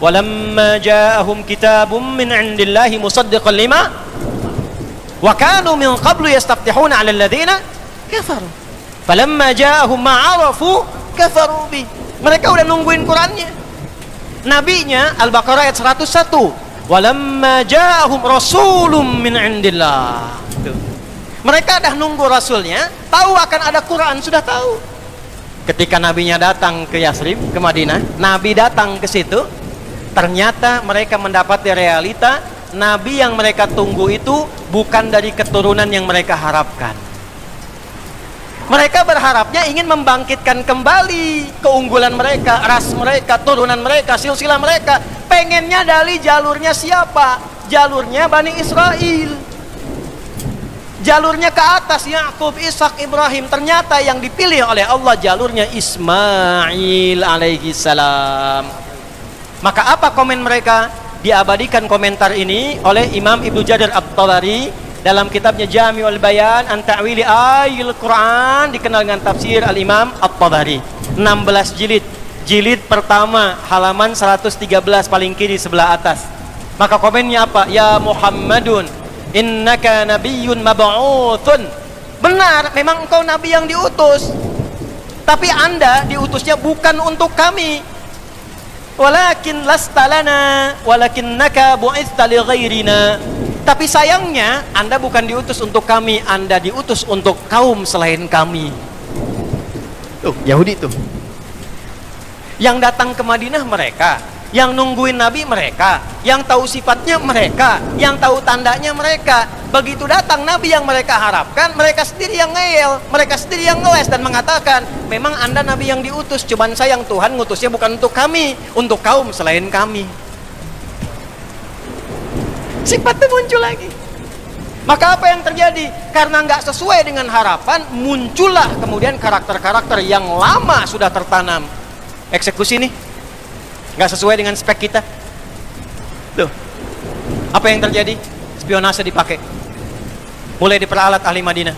S2: walamma ja'ahum kitabum min indillahi musaddiqan lima wa kanu min qablu yastaftihuna 'ala alladhina kafaru falamma ja'ahum ma'arafu kafaru bi. Mereka udah nungguin Qurannya. Nabinya Al-Baqarah ayat 101, walamma ja'ahum rasulun min indillah. Mereka dah nunggu rasulnya, tahu akan ada Quran, sudah tahu. Ketika nabinya datang ke Yathrib, ke Madinah, nabi datang ke situ, ternyata mereka mendapat realita, nabi yang mereka tunggu itu bukan dari keturunan yang mereka harapkan. Mereka berharapnya ingin membangkitkan kembali keunggulan mereka, ras mereka, turunan mereka, silsilah mereka. Pengennya dari jalurnya siapa? Jalurnya Bani Israel. jalurnya ke atas, Yakub, Ishak, Ibrahim. Ternyata yang dipilih oleh Allah jalurnya Ismail alaihi salam. Maka apa komen mereka? Diabadikan komentar ini oleh Imam Ibnu Jarir At-Tabari dalam kitabnya Jami'ul Bayan an Ta'wili Ayil Quran, dikenal dengan tafsir Al-Imam At-Tabari. 16 jilid. Jilid pertama halaman 113 paling kiri sebelah atas. Maka komennya apa? Ya Muhammadun, innaka nabiyyun mab'utsun. Benar, memang engkau nabi yang diutus. Tapi Anda diutusnya bukan untuk kami. Walakin lasta lana, walakinnaka bu'itsta li ghairina. Tapi sayangnya Anda bukan diutus untuk kami, Anda diutus untuk kaum selain kami. Tuh, Yahudi tuh. Yang datang ke Madinah mereka, yang nungguin Nabi mereka, yang tahu sifatnya mereka, yang tahu tandanya mereka. Begitu datang Nabi yang mereka harapkan, mereka sendiri yang ngeyel, mereka sendiri yang ngeles dan mengatakan, memang Anda Nabi yang diutus, cuman sayang Tuhan ngutusnya bukan untuk kami, untuk kaum selain kami. Sifatnya muncul lagi. Maka apa yang terjadi? Karena nggak sesuai dengan harapan, muncullah kemudian karakter-karakter yang lama sudah tertanam. Eksekusi nih nggak sesuai dengan spek kita. Tuh, apa yang terjadi? Spionase dipakai, mulai diperalat ahli Madinah.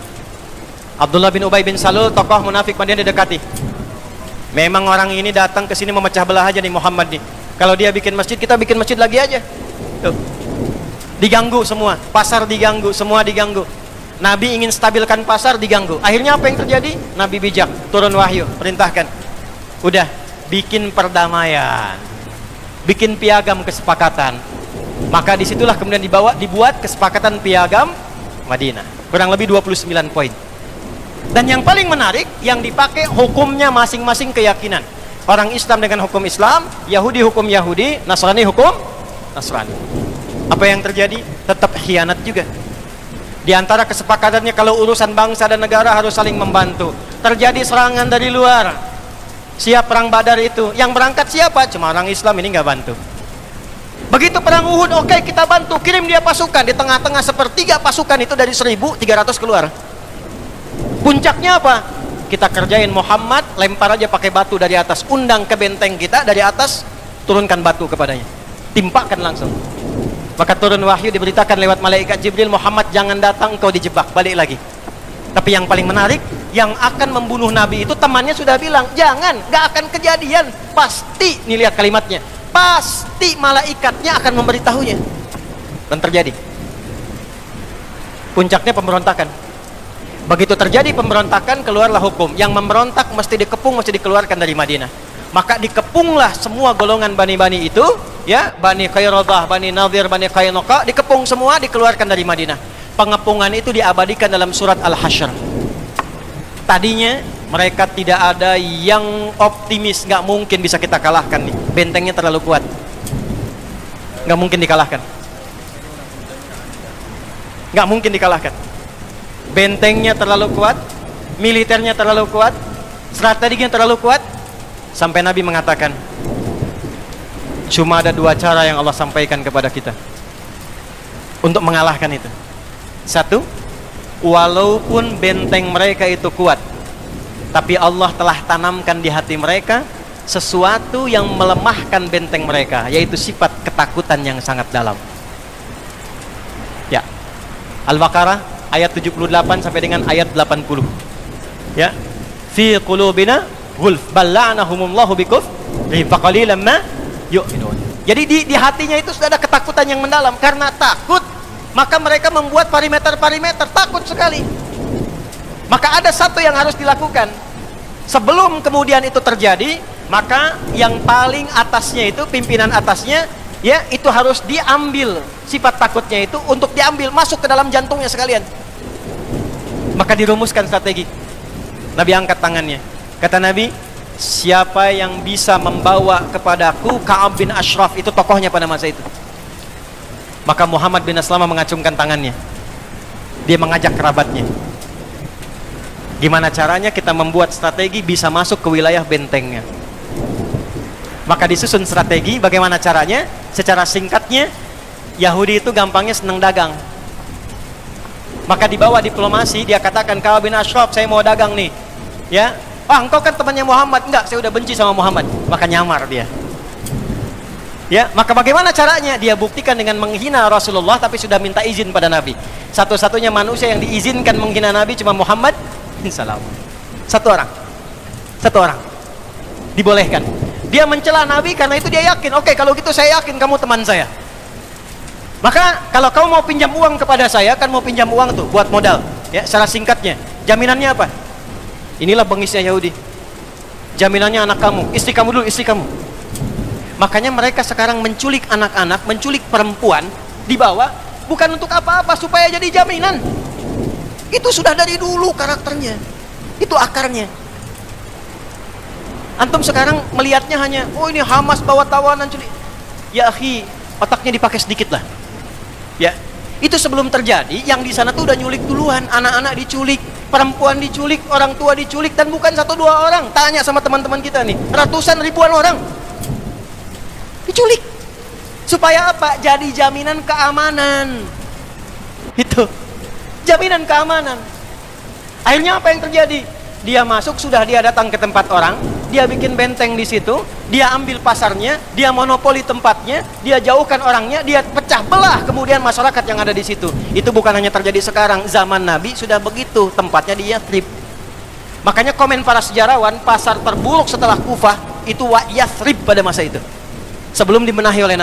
S2: Abdullah bin Ubay bin Salul, tokoh munafik Madinah, didekati. Memang orang ini datang ke sini memecah belah aja nih Muhammad nih. Kalau dia bikin masjid, kita bikin masjid lagi aja. Tuh, diganggu semua, pasar diganggu, semua diganggu. Nabi ingin stabilkan pasar, diganggu. Akhirnya apa yang terjadi? Nabi bijak, turun wahyu, perintahkan, udah, bikin perdamaian, bikin piagam kesepakatan. Maka disitulah kemudian dibuat kesepakatan piagam Madinah, kurang lebih 29 poin. Dan yang paling menarik, yang dipakai hukumnya masing-masing keyakinan. Orang Islam dengan hukum Islam, Yahudi hukum Yahudi, Nasrani hukum Nasrani. Apa yang terjadi? Tetap khianat juga. Di antara kesepakatannya, kalau urusan bangsa dan negara harus saling membantu. Terjadi serangan dari luar, siap perang Badar itu, yang berangkat siapa? Cuma orang Islam, ini nggak bantu. Begitu perang Uhud, oke, kita bantu, kirim dia pasukan. Di tengah-tengah sepertiga pasukan itu dari 1.300 keluar. Puncaknya apa? Kita kerjain Muhammad, lempar aja pakai batu dari atas, undang ke benteng kita dari atas, turunkan batu kepadanya, timpakan langsung. Maka turun wahyu, diberitakan lewat malaikat Jibril, Muhammad jangan datang, engkau dijebak, balik lagi. Tapi yang paling menarik, yang akan membunuh Nabi itu temannya sudah bilang, jangan, gak akan kejadian, pasti. Nih lihat kalimatnya, pasti malaikatnya akan memberitahunya. Dan terjadi. Puncaknya pemberontakan. Begitu terjadi pemberontakan, keluarlah hukum. Yang memberontak mesti dikepung, mesti dikeluarkan dari Madinah. Maka dikepunglah semua golongan bani-bani itu, ya, Bani Khairodah, Bani Nadir, Bani Qainuqa, dikepung semua, dikeluarkan dari Madinah. Pengepungan itu diabadikan dalam surat Al-Hasyr. Tadinya mereka tidak ada yang optimis, nggak mungkin bisa kita kalahkan nih, bentengnya terlalu kuat, nggak mungkin dikalahkan, nggak mungkin dikalahkan. Bentengnya terlalu kuat, militernya terlalu kuat, strateginya terlalu kuat, sampai Nabi mengatakan, cuma ada dua cara yang Allah sampaikan kepada kita untuk mengalahkan itu. Satu, walaupun benteng mereka itu kuat, tapi Allah telah tanamkan di hati mereka sesuatu yang melemahkan benteng mereka, yaitu sifat ketakutan yang sangat dalam. Ya, Al-Baqarah ayat 78 sampai dengan ayat 80. Ya, fi qulubina ghulf balla'nahumullahu bikufrihim faqalilan ma yu'minun. Jadi di hatinya itu sudah ada ketakutan yang mendalam. Karena takut, maka mereka membuat parameter-parameter, takut sekali. Maka ada satu yang harus dilakukan. Sebelum kemudian itu terjadi, maka yang paling atasnya itu, pimpinan atasnya, ya, itu harus diambil sifat takutnya itu, untuk diambil masuk ke dalam jantungnya sekalian. Maka dirumuskan strategi. Nabi angkat tangannya. Kata Nabi, siapa yang bisa membawa kepadaku Ka'ab bin Ashraf, itu tokohnya pada masa itu. Maka Muhammad bin Aslamah mengacungkan tangannya. Dia mengajak kerabatnya. Gimana caranya kita membuat strategi bisa masuk ke wilayah bentengnya? Maka disusun strategi. Bagaimana caranya? Secara singkatnya, Yahudi itu gampangnya senang dagang. Maka di bawah diplomasi dia katakan, Ka'ab bin Ashraf, saya mau dagang nih. Ya, engkau kan temannya Muhammad. Enggak, saya udah benci sama Muhammad. Maka nyamar dia. Ya, maka bagaimana caranya? Dia buktikan dengan menghina Rasulullah tapi sudah minta izin pada Nabi. Satu-satunya manusia yang diizinkan menghina Nabi cuma Muhammad SAW. Satu orang dibolehkan. Dia mencela Nabi karena itu dia yakin, oke, kalau gitu saya yakin kamu teman saya. Maka kalau kamu mau pinjam uang kepada saya, kan mau pinjam uang tuh buat modal. Ya, secara singkatnya, jaminannya apa? Inilah bengisnya Yahudi. Jaminannya anak kamu, istri kamu dulu, istri kamu. Makanya mereka sekarang menculik anak-anak, menculik perempuan, dibawa bukan untuk apa-apa, supaya jadi jaminan. Itu sudah dari dulu karakternya. Itu akarnya. Antum sekarang melihatnya hanya, oh ini Hamas bawa tawanan culik. Ya akhi, otaknya dipakai sedikit lah. Ya, itu sebelum terjadi, yang di sana tuh udah nyulik duluan. Anak-anak diculik, perempuan diculik, orang tua diculik, dan bukan 1-2 orang. Tanya sama teman-teman kita nih, ratusan ribuan orang diculik. Supaya apa? Jadi jaminan keamanan. Itu jaminan keamanan. Akhirnya apa yang terjadi? Dia masuk, sudah dia datang ke tempat orang, dia bikin benteng di situ, dia ambil pasarnya, dia monopoli tempatnya, dia jauhkan orangnya, dia pecah belah kemudian masyarakat yang ada di situ. Itu bukan hanya terjadi sekarang, zaman Nabi sudah begitu, tempatnya di Yathrib. Makanya komen para sejarawan, pasar terburuk setelah Kufah itu Yathrib pada masa itu. Sebelum dibenahi oleh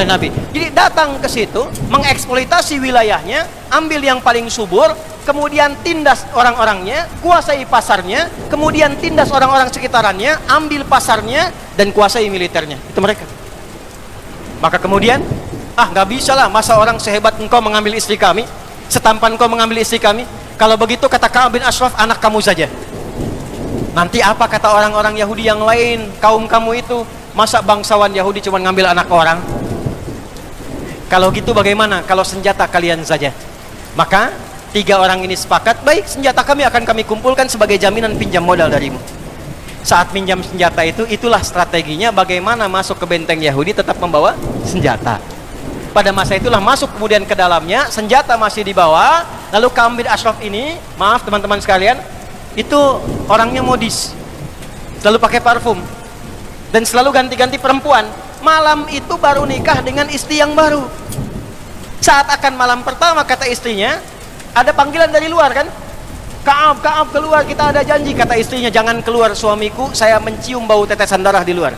S2: Nabi. Jadi datang ke situ, mengeksploitasi wilayahnya, ambil yang paling subur, kemudian tindas orang-orangnya, kuasai pasarnya, kemudian tindas orang-orang sekitarannya, ambil pasarnya, dan kuasai militernya. Itu mereka. Maka kemudian, nggak bisa lah, masa orang sehebat engkau mengambil istri kami, setampan engkau mengambil istri kami. Kalau begitu kata Ka'ab bin Ashraf, anak kamu saja. Nanti apa kata orang-orang Yahudi yang lain, kaum kamu itu? Masa bangsawan Yahudi cuma ngambil anak orang? Kalau gitu bagaimana kalau senjata kalian saja? Maka 3 orang ini sepakat, baik, senjata kami akan kami kumpulkan sebagai jaminan pinjam modal darimu. Saat pinjam senjata itu, itulah strateginya bagaimana masuk ke benteng Yahudi tetap membawa senjata. Pada masa itulah masuk kemudian ke dalamnya, senjata masih dibawa. Lalu Ka'ab bin Ashraf ini, maaf teman-teman sekalian, itu orangnya modis, selalu pakai parfum, dan selalu ganti-ganti perempuan. Malam itu baru nikah dengan istri yang baru. Saat akan malam pertama, kata istrinya, ada panggilan dari luar kan, Ka'ab keluar, kita ada janji. Kata istrinya, jangan keluar suamiku, saya mencium bau tetesan darah di luar.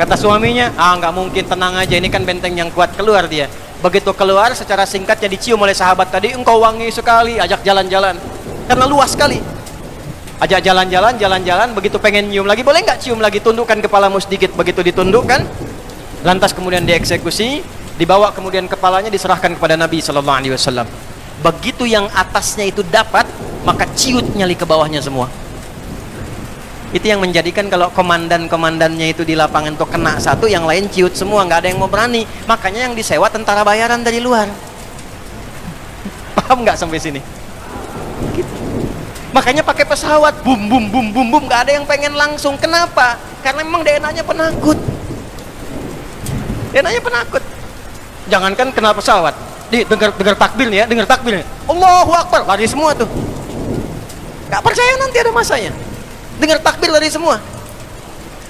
S2: Kata suaminya, nggak mungkin, tenang aja, ini kan benteng yang kuat. Keluar dia. Begitu keluar, secara singkatnya dicium oleh sahabat tadi, engkau wangi sekali, ajak jalan-jalan, karena luas sekali. Ajak jalan-jalan, begitu pengen nyium lagi, boleh nggak cium lagi, tundukkan kepalamu sedikit. Begitu ditundukkan, lantas kemudian dieksekusi, dibawa kemudian kepalanya diserahkan kepada Nabi SAW. Begitu yang atasnya itu dapat, maka ciut nyali ke bawahnya semua. Itu yang menjadikan kalau komandan-komandannya itu di lapangan tuh kena satu, yang lain ciut semua, nggak ada yang mau berani. Makanya yang disewa tentara bayaran dari luar. Paham nggak sampai sini? Gitu. Makanya pakai pesawat, bum bum bum bum bum, nggak ada yang pengen langsung. Kenapa? Karena memang DNA-nya penakut. DNA-nya penakut. Jangankan kenal pesawat, dengar takbir nih ya, dengar takbir nih, Allahu Akbar, lari semua tuh. Nggak percaya nanti ada masanya. Dengar takbir lari semua.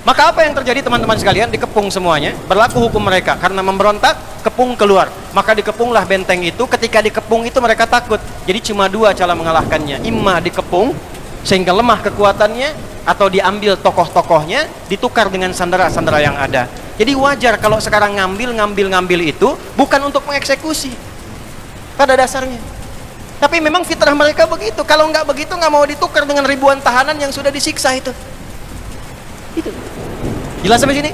S2: Maka apa yang terjadi teman-teman sekalian? Dikepung semuanya, berlaku hukum mereka. Karena memberontak, kepung keluar. Maka dikepunglah benteng itu. Ketika dikepung itu mereka takut. Jadi cuma 2 cara mengalahkannya. Imma dikepung sehingga lemah kekuatannya, atau diambil tokoh-tokohnya, ditukar dengan sandera-sandera yang ada. Jadi wajar kalau sekarang ngambil itu bukan untuk mengeksekusi pada dasarnya. Tapi memang fitrah mereka begitu. Kalau nggak begitu, nggak mau ditukar dengan ribuan tahanan yang sudah disiksa itu. Itu. Jelas sampai sini?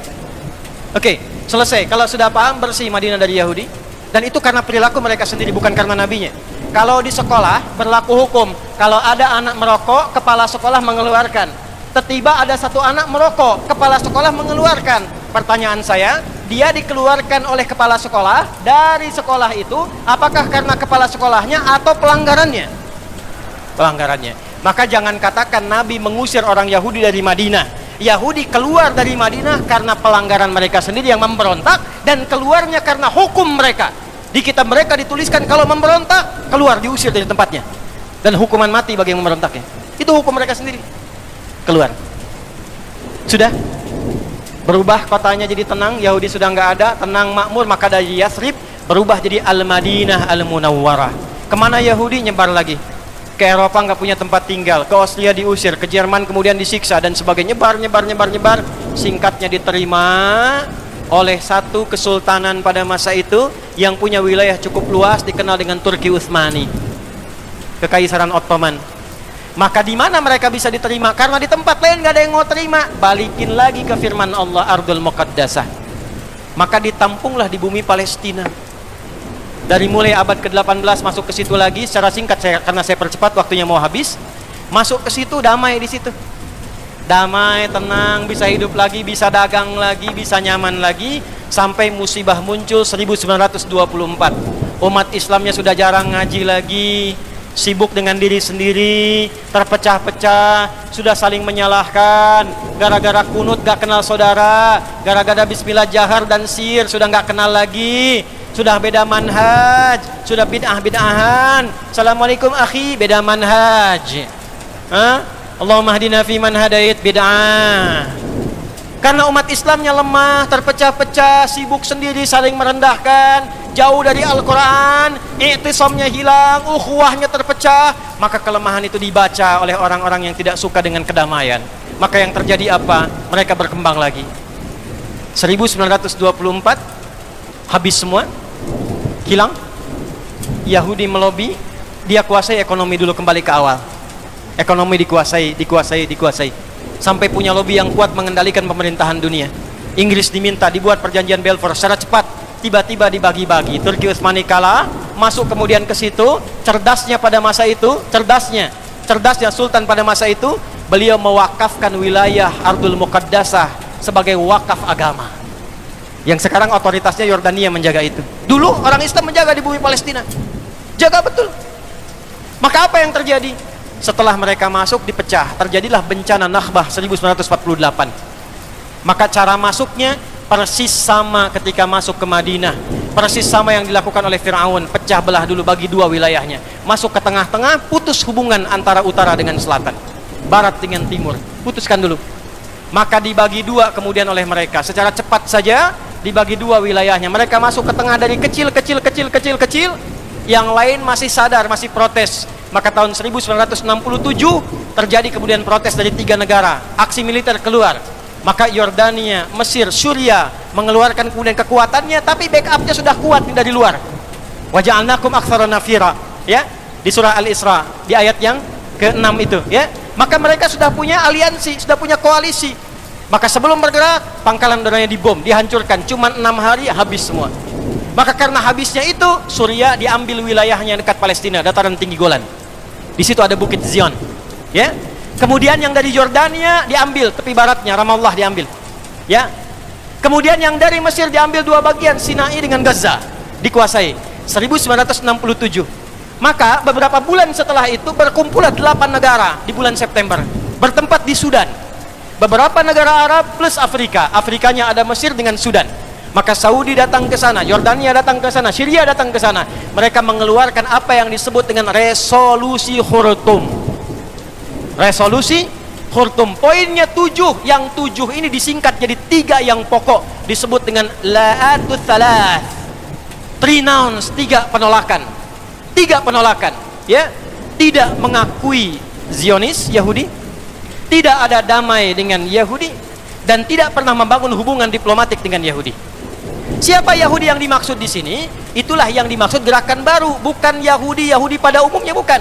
S2: Oke, selesai. Kalau sudah paham, bersih Madinah dari Yahudi. Dan itu karena perilaku mereka sendiri, bukan karena nabinya. Kalau di sekolah berlaku hukum, kalau ada anak merokok, kepala sekolah mengeluarkan. Tiba-tiba ada satu anak merokok, kepala sekolah mengeluarkan. Pertanyaan saya, dia dikeluarkan oleh kepala sekolah dari sekolah itu, apakah karena kepala sekolahnya atau pelanggarannya? Pelanggarannya. Maka jangan katakan Nabi mengusir orang Yahudi dari Madinah. Yahudi keluar dari Madinah karena pelanggaran mereka sendiri yang memberontak, dan keluarnya karena hukum mereka. Di kitab mereka dituliskan kalau memberontak, keluar, diusir dari tempatnya. Dan hukuman mati bagi yang memberontaknya. Itu hukum mereka sendiri. Keluar. Sudah berubah kotanya jadi tenang, Yahudi sudah nggak ada, tenang makmur, maka dari Yathrib berubah jadi Al-Madinah Al-Munawwarah. Kemana Yahudi? Nyebar lagi. Ke Eropa nggak punya tempat tinggal, ke Austria diusir, ke Jerman kemudian disiksa dan sebagainya. Nyebar. Singkatnya diterima oleh satu kesultanan pada masa itu yang punya wilayah cukup luas, dikenal dengan Turki Utsmani, Kekaisaran Ottoman. Maka di mana mereka bisa diterima? Karena di tempat lain nggak ada yang mau terima. Balikin lagi ke firman Allah, Ardul Muqaddasah. Maka ditampunglah di bumi Palestina. Dari mulai abad ke-18 masuk ke situ lagi. Secara singkat karena saya percepat waktunya mau habis. Masuk ke situ, damai di situ. Damai, tenang, bisa hidup lagi, bisa dagang lagi, bisa nyaman lagi. Sampai musibah muncul 1924. Umat Islamnya sudah jarang ngaji lagi, sibuk dengan diri sendiri, terpecah-pecah, sudah saling menyalahkan, gara-gara kunut gak kenal saudara, gara-gara bismillah jahar dan sir sudah gak kenal lagi, sudah beda manhaj, sudah bid'ah-bid'ahan. Assalamualaikum akhi, beda manhaj. Allahumma hadina fi man hadait, bid'ah. Karena umat Islamnya lemah, terpecah-pecah, sibuk sendiri, saling merendahkan, jauh dari Al-Quran, i'tisamnya hilang, ukhuwahnya terpecah. Maka kelemahan itu dibaca oleh orang-orang yang tidak suka dengan kedamaian. Maka yang terjadi apa? Mereka berkembang lagi. 1924 habis semua, hilang. Yahudi melobi, dia kuasai ekonomi dulu, kembali ke awal. Ekonomi dikuasai. Sampai punya lobby yang kuat mengendalikan pemerintahan dunia. Inggris diminta dibuat perjanjian Balfour secara cepat, tiba-tiba dibagi-bagi. Turki Utsmani kalah, masuk kemudian ke situ. Cerdasnya Sultan pada masa itu, beliau mewakafkan wilayah Ardul Muqaddasah sebagai wakaf agama. Yang sekarang otoritasnya Yordania menjaga itu. Dulu orang Islam menjaga di bumi Palestina, jaga betul. Maka apa yang terjadi? Setelah mereka masuk dipecah, terjadilah bencana Nakbah 1948. Maka cara masuknya persis sama ketika masuk ke Madinah, persis sama yang dilakukan oleh Fir'aun, pecah belah dulu, bagi dua wilayahnya, masuk ke tengah-tengah, putus hubungan antara utara dengan selatan, barat dengan timur, putuskan dulu. Maka dibagi dua kemudian oleh mereka, secara cepat saja dibagi dua wilayahnya. Mereka masuk ke tengah dari kecil, yang lain masih sadar, masih protes. Maka tahun 1967 terjadi kemudian protes dari 3 negara, aksi militer keluar. Maka Yordania, Mesir, Syria mengeluarkan kemudian kekuatannya, tapi backupnya sudah kuat dari luar. Waja'alnakum aktsara nafira, ya, di surah Al-Isra di ayat yang ke-6 itu, ya. Maka mereka sudah punya aliansi, sudah punya koalisi. Maka sebelum bergerak, pangkalan udaranya dibom, dihancurkan, cuma 6 hari habis semua. Maka karena habisnya itu, Suriah diambil wilayahnya dekat Palestina, dataran tinggi Golan. Di situ ada Bukit Zion, ya. Kemudian yang dari Yordania diambil tepi baratnya, Ramallah diambil, ya. Kemudian yang dari Mesir diambil 2 bagian, Sinai dengan Gaza, dikuasai 1967. Maka beberapa bulan setelah itu berkumpullah 8 negara di bulan September, bertempat di Sudan. Beberapa negara Arab plus Afrika. Afrikanya ada Mesir dengan Sudan. Maka Saudi datang ke sana, Yordania datang ke sana, Syria datang ke sana. Mereka mengeluarkan apa yang disebut dengan resolusi Khurtum. Resolusi Khurtum. Poinnya 7. Yang 7 ini disingkat jadi 3 yang pokok. Disebut dengan la'atut thalath. 3 nouns, 3 penolakan. 3 penolakan, ya. Tidak mengakui Zionis, Yahudi. Tidak ada damai dengan Yahudi. Dan tidak pernah membangun hubungan diplomatik dengan Yahudi. Siapa Yahudi yang dimaksud di sini? Itulah yang dimaksud gerakan baru, bukan Yahudi pada umumnya, bukan.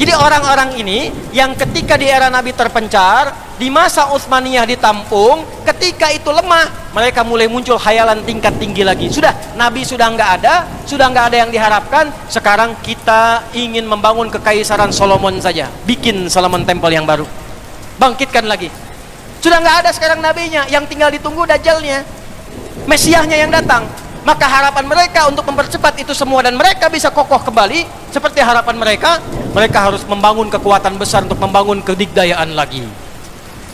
S2: Jadi orang-orang ini yang ketika di era Nabi terpencar, di masa Utsmaniyah ditampung, ketika itu lemah, mereka mulai muncul khayalan tingkat tinggi lagi. Sudah, Nabi sudah nggak ada yang diharapkan. Sekarang kita ingin membangun kekaisaran Solomon saja, bikin Solomon Temple yang baru, bangkitkan lagi. Sudah nggak ada sekarang nabinya, yang tinggal ditunggu Dajjalnya, Mesiahnya yang datang. Maka harapan mereka untuk mempercepat itu semua dan mereka bisa kokoh kembali seperti harapan mereka harus membangun kekuatan besar untuk membangun kedigdayaan lagi.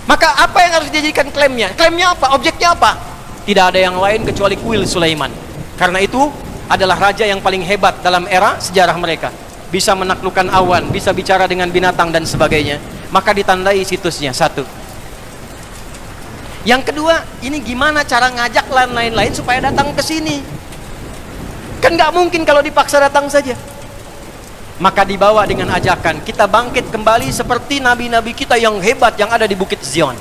S2: Maka apa yang harus dijadikan klaimnya? Klaimnya apa? Objeknya apa? Tidak ada yang lain kecuali kuil Sulaiman. Karena itu
S3: adalah raja yang paling hebat dalam era sejarah mereka, bisa menaklukkan awan, bisa bicara dengan binatang dan sebagainya, maka ditandai situsnya. Satu. Yang kedua, ini gimana cara ngajak lain-lain supaya datang ke sini? Kan nggak mungkin kalau dipaksa datang saja. Maka dibawa dengan ajakan, kita bangkit kembali seperti nabi-nabi kita yang hebat yang ada di Bukit Zion.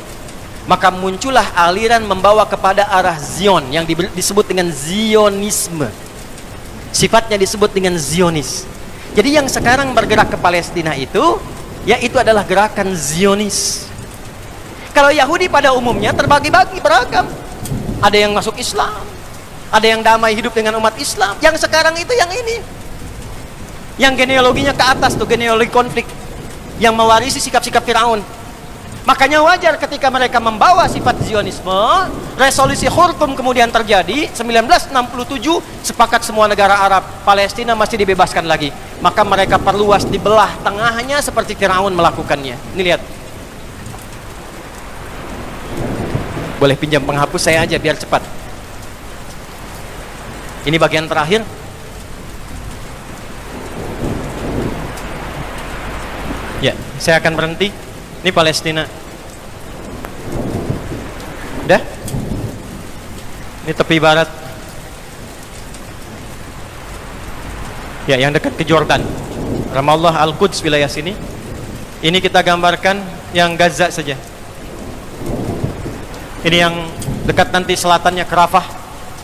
S3: Maka muncullah aliran membawa kepada arah Zion yang disebut dengan Zionisme. Sifatnya disebut dengan Zionis. Jadi yang sekarang bergerak ke Palestina itu, yaitu adalah gerakan Zionis. Kalau Yahudi pada umumnya terbagi-bagi, beragam. Ada yang masuk Islam, ada yang damai hidup dengan umat Islam. Yang sekarang itu yang ini, yang genealoginya ke atas tuh, genealogi konflik, yang mewarisi sikap-sikap Firaun. Makanya wajar ketika mereka membawa sifat Zionisme. Resolusi Khartoum kemudian terjadi 1967, sepakat semua negara Arab, Palestina masih dibebaskan lagi. Maka mereka perluas di belah tengahnya seperti Firaun melakukannya. Ini lihat. Boleh pinjam penghapus saya aja biar cepat. Ini bagian terakhir. Ya, saya akan berhenti. Ini Palestina. Udah? Ini tepi barat. Ya, yang dekat ke Jordan. Ramallah Al-Quds wilayah sini. Ini kita gambarkan yang Gaza saja. Ini yang dekat nanti selatannya ke Rafah.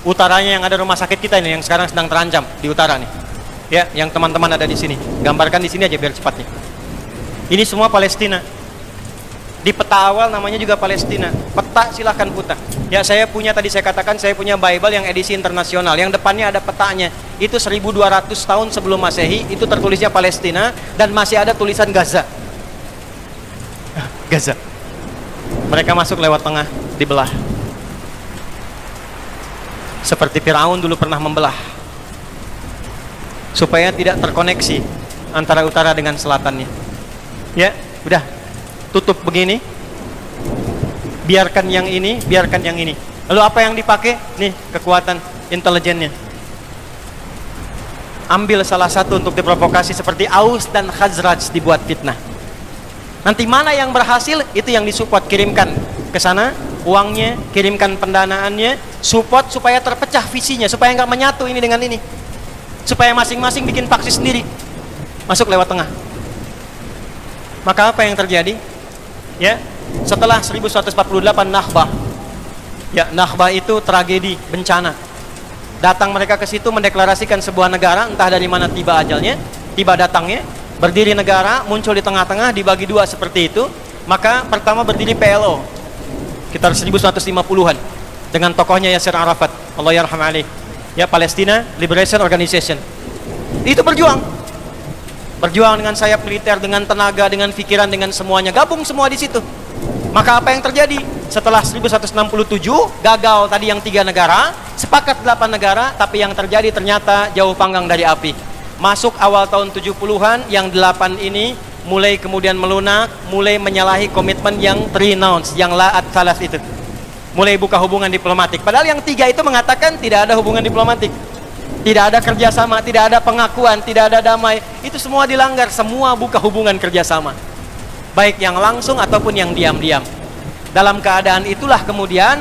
S3: Utaranya yang ada rumah sakit kita ini yang sekarang sedang terancam di utara nih. Ya, yang teman-teman ada di sini. Gambarkan di sini aja biar cepatnya. Ini semua Palestina. Di peta awal namanya juga Palestina. Peta silahkan putar. Ya, saya punya, tadi saya katakan saya punya Bible yang edisi internasional. Yang depannya ada petanya. Itu 1200 tahun sebelum Masehi. Itu tertulisnya Palestina. Dan masih ada tulisan Gaza. Gaza. Mereka masuk lewat tengah, dibelah. Seperti Firaun dulu pernah membelah. Supaya tidak terkoneksi antara utara dengan selatannya. Ya, udah tutup begini. Biarkan yang ini, biarkan yang ini. Lalu apa yang dipakai? Nih, kekuatan intelijennya. Ambil salah satu untuk diprovokasi seperti Aus dan Khazraj dibuat fitnah. Nanti mana yang berhasil, itu yang disupport, kirimkan ke sana uangnya, kirimkan pendanaannya, support supaya terpecah visinya, supaya nggak menyatu ini dengan ini. Supaya masing-masing bikin faksi sendiri. Masuk lewat tengah. Maka apa yang terjadi? Ya, setelah 1148 Nakbah. Ya, Nakbah itu tragedi, bencana. Datang mereka ke situ mendeklarasikan sebuah negara, entah dari mana tiba ajalnya, tiba datangnya, berdiri negara, muncul di tengah-tengah, dibagi dua seperti itu. Maka pertama berdiri PLO, sekitar 1150-an, dengan tokohnya Yasir Arafat, Allah yarham alaih. Ya, Palestina Liberation Organization. Itu berjuang dengan sayap militer, dengan tenaga, dengan pikiran, dengan semuanya, gabung semua di situ. Maka apa yang terjadi? Setelah 1167 gagal tadi yang 3 negara, sepakat 8 negara, tapi yang terjadi ternyata jauh panggang dari api. Masuk awal tahun 70-an, yang 8 ini mulai kemudian melunak, mulai menyalahi komitmen yang renounce, yang la'at salas itu. Mulai buka hubungan diplomatik. Padahal yang 3 itu mengatakan tidak ada hubungan diplomatik. Tidak ada kerjasama, tidak ada pengakuan, tidak ada damai. Itu semua dilanggar, semua buka hubungan kerjasama. Baik yang langsung ataupun yang diam-diam. Dalam keadaan itulah kemudian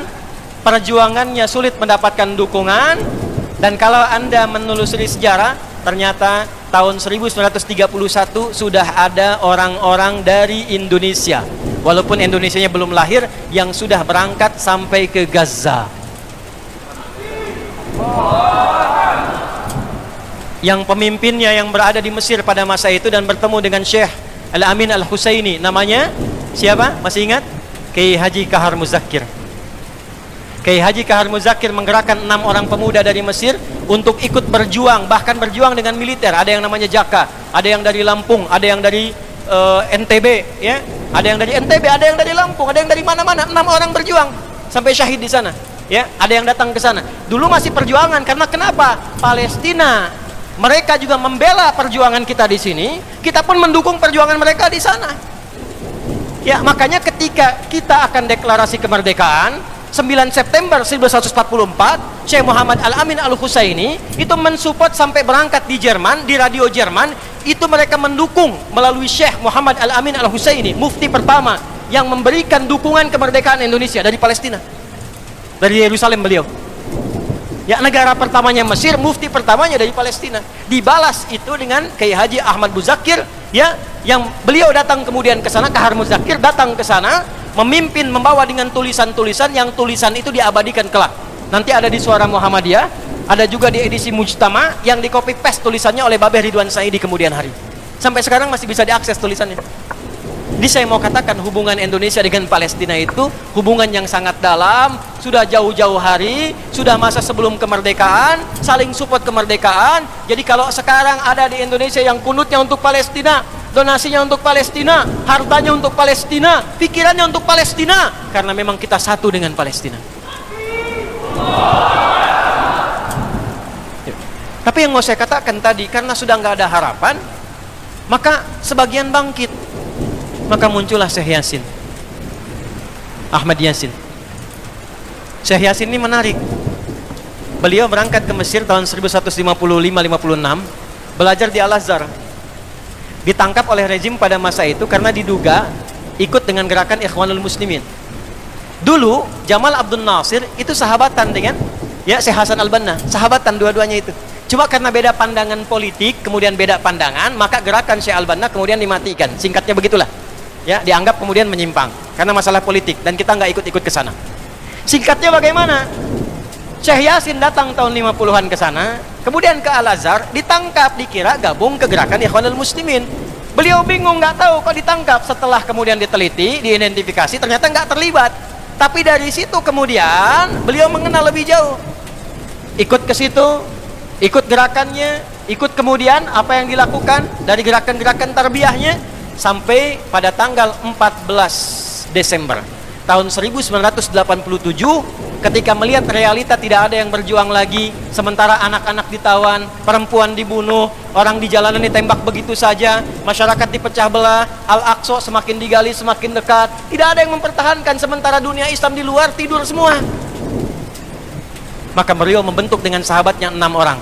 S3: perjuangannya sulit mendapatkan dukungan. Dan kalau Anda menelusuri sejarah, ternyata tahun 1931 sudah ada orang-orang dari Indonesia. Walaupun Indonesianya belum lahir, yang sudah berangkat sampai ke Gaza. Yang pemimpinnya yang berada di Mesir pada masa itu dan bertemu dengan Syekh Al-Amin Al-Husaini, namanya siapa? Masih ingat? Kiai Haji Kahar Muzakir. Kiai Haji Kahar Muzakir menggerakkan 6 orang pemuda dari Mesir untuk ikut berjuang, bahkan berjuang dengan militer. Ada yang namanya Jaka, ada yang dari Lampung, ada yang dari NTB, ya, ada yang dari NTB, ada yang dari Lampung, ada yang dari mana-mana. 6 orang berjuang sampai syahid di sana. Ya, ada yang datang ke sana. Dulu masih perjuangan, karena kenapa? Palestina. Mereka juga membela perjuangan kita di sini, kita pun mendukung perjuangan mereka di sana. Ya, makanya ketika kita akan deklarasi kemerdekaan, 9 September 1944, Syekh Muhammad Al-Amin Al-Husaini itu mensupport sampai berangkat di Jerman, di radio Jerman, itu mereka mendukung melalui Syekh Muhammad Al-Amin Al-Husaini, mufti pertama yang memberikan dukungan kemerdekaan Indonesia dari Palestina. Dari Yerusalem beliau. Ya, negara pertamanya Mesir, mufti pertamanya dari Palestina. Dibalas itu dengan Kiai Haji Ahmad Muzakir, ya, yang beliau datang kemudian ke sana, Kahar Muzakir datang ke sana, memimpin, membawa dengan tulisan-tulisan yang tulisan itu diabadikan kelak. Nanti ada di Suara Muhammadiyah, ada juga di edisi Mujtama yang di copy paste tulisannya oleh Babeh Ridwan Saidi kemudian hari. Sampai sekarang masih bisa diakses tulisannya. Jadi saya mau katakan hubungan Indonesia dengan Palestina itu hubungan yang sangat dalam, sudah jauh-jauh hari, sudah masa sebelum kemerdekaan, saling support kemerdekaan. Jadi kalau sekarang ada di Indonesia yang kunutnya untuk Palestina, donasinya untuk Palestina, hartanya untuk Palestina, pikirannya untuk Palestina, karena memang kita satu dengan Palestina. Tapi yang mau saya katakan tadi, karena sudah nggak ada harapan, maka sebagian bangkit. Maka muncullah Syekh Yasin, Ahmad Yasin. Syekh Yasin ini menarik. Beliau berangkat ke Mesir tahun 1155-56, belajar di Al-Azhar. Ditangkap oleh rezim pada masa itu karena diduga ikut dengan gerakan Ikhwanul Muslimin. Dulu Jamal Abdul Nasir itu sahabatan dengan Syekh Hasan Al-Banna, sahabatan dua-duanya itu. Cuma karena beda pandangan politik, kemudian beda pandangan, maka gerakan Syekh Al-Banna kemudian dimatikan. Singkatnya begitulah. Ya, dianggap kemudian menyimpang karena masalah politik dan kita nggak ikut-ikut ke sana. Singkatnya bagaimana? Syekh Yasin datang tahun 50-an ke sana, kemudian ke Al-Azhar, ditangkap, dikira gabung ke gerakan Ikhwanul Muslimin. Beliau bingung, nggak tahu kok ditangkap. Setelah kemudian diteliti, diidentifikasi, ternyata nggak terlibat. Tapi dari situ kemudian beliau mengenal lebih jauh. Ikut ke situ, ikut gerakannya, ikut kemudian apa yang dilakukan dari gerakan-gerakan tarbiyahnya, sampai pada tanggal 14 Desember tahun 1987 ketika melihat realita tidak ada yang berjuang lagi, sementara anak-anak ditawan, perempuan dibunuh, orang di jalanan ditembak begitu saja, masyarakat dipecah belah, Al-Aqsa semakin digali semakin dekat, tidak ada yang mempertahankan, sementara dunia Islam di luar tidur semua. Maka beliau membentuk dengan sahabatnya 6 orang,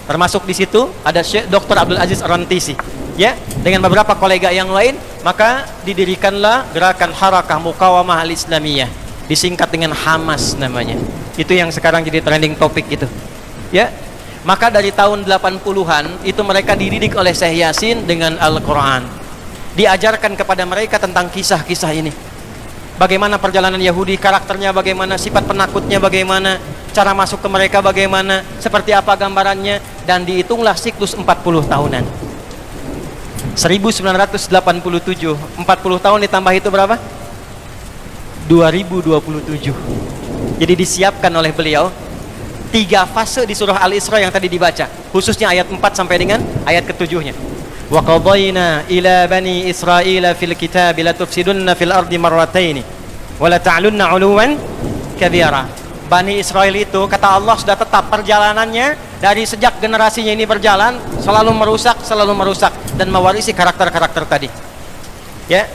S3: termasuk di situ ada Syekh Dr. Abdul Aziz Ar-Rantisi, ya, dengan beberapa kolega yang lain. Maka didirikanlah gerakan Harakah Muqawamah Al-Islamiyah, disingkat dengan Hamas namanya. Itu yang sekarang jadi trending topik itu, ya. Maka dari tahun 80-an itu mereka dididik oleh Syekh Yasin dengan Al-Quran, diajarkan kepada mereka tentang kisah-kisah ini, bagaimana perjalanan Yahudi, karakternya bagaimana, sifat penakutnya bagaimana, cara masuk ke mereka bagaimana, seperti apa gambarannya, dan dihitunglah siklus 40 tahunan. 1987, 40 tahun ditambah itu berapa? 2027. Jadi disiapkan oleh beliau 3 fase di surah Al-Isra yang tadi dibaca, khususnya ayat 4 sampai dengan ayat ke-7-nya. Wa qadayna ila bani Israila fil kitab la tufsidunna fil ardi marrataini wa la ta'lunna 'uluwan kabira. Bani Israel itu kata Allah sudah tetap perjalanannya dari sejak generasinya ini berjalan selalu merusak dan mewarisi karakter-karakter tadi. Ya,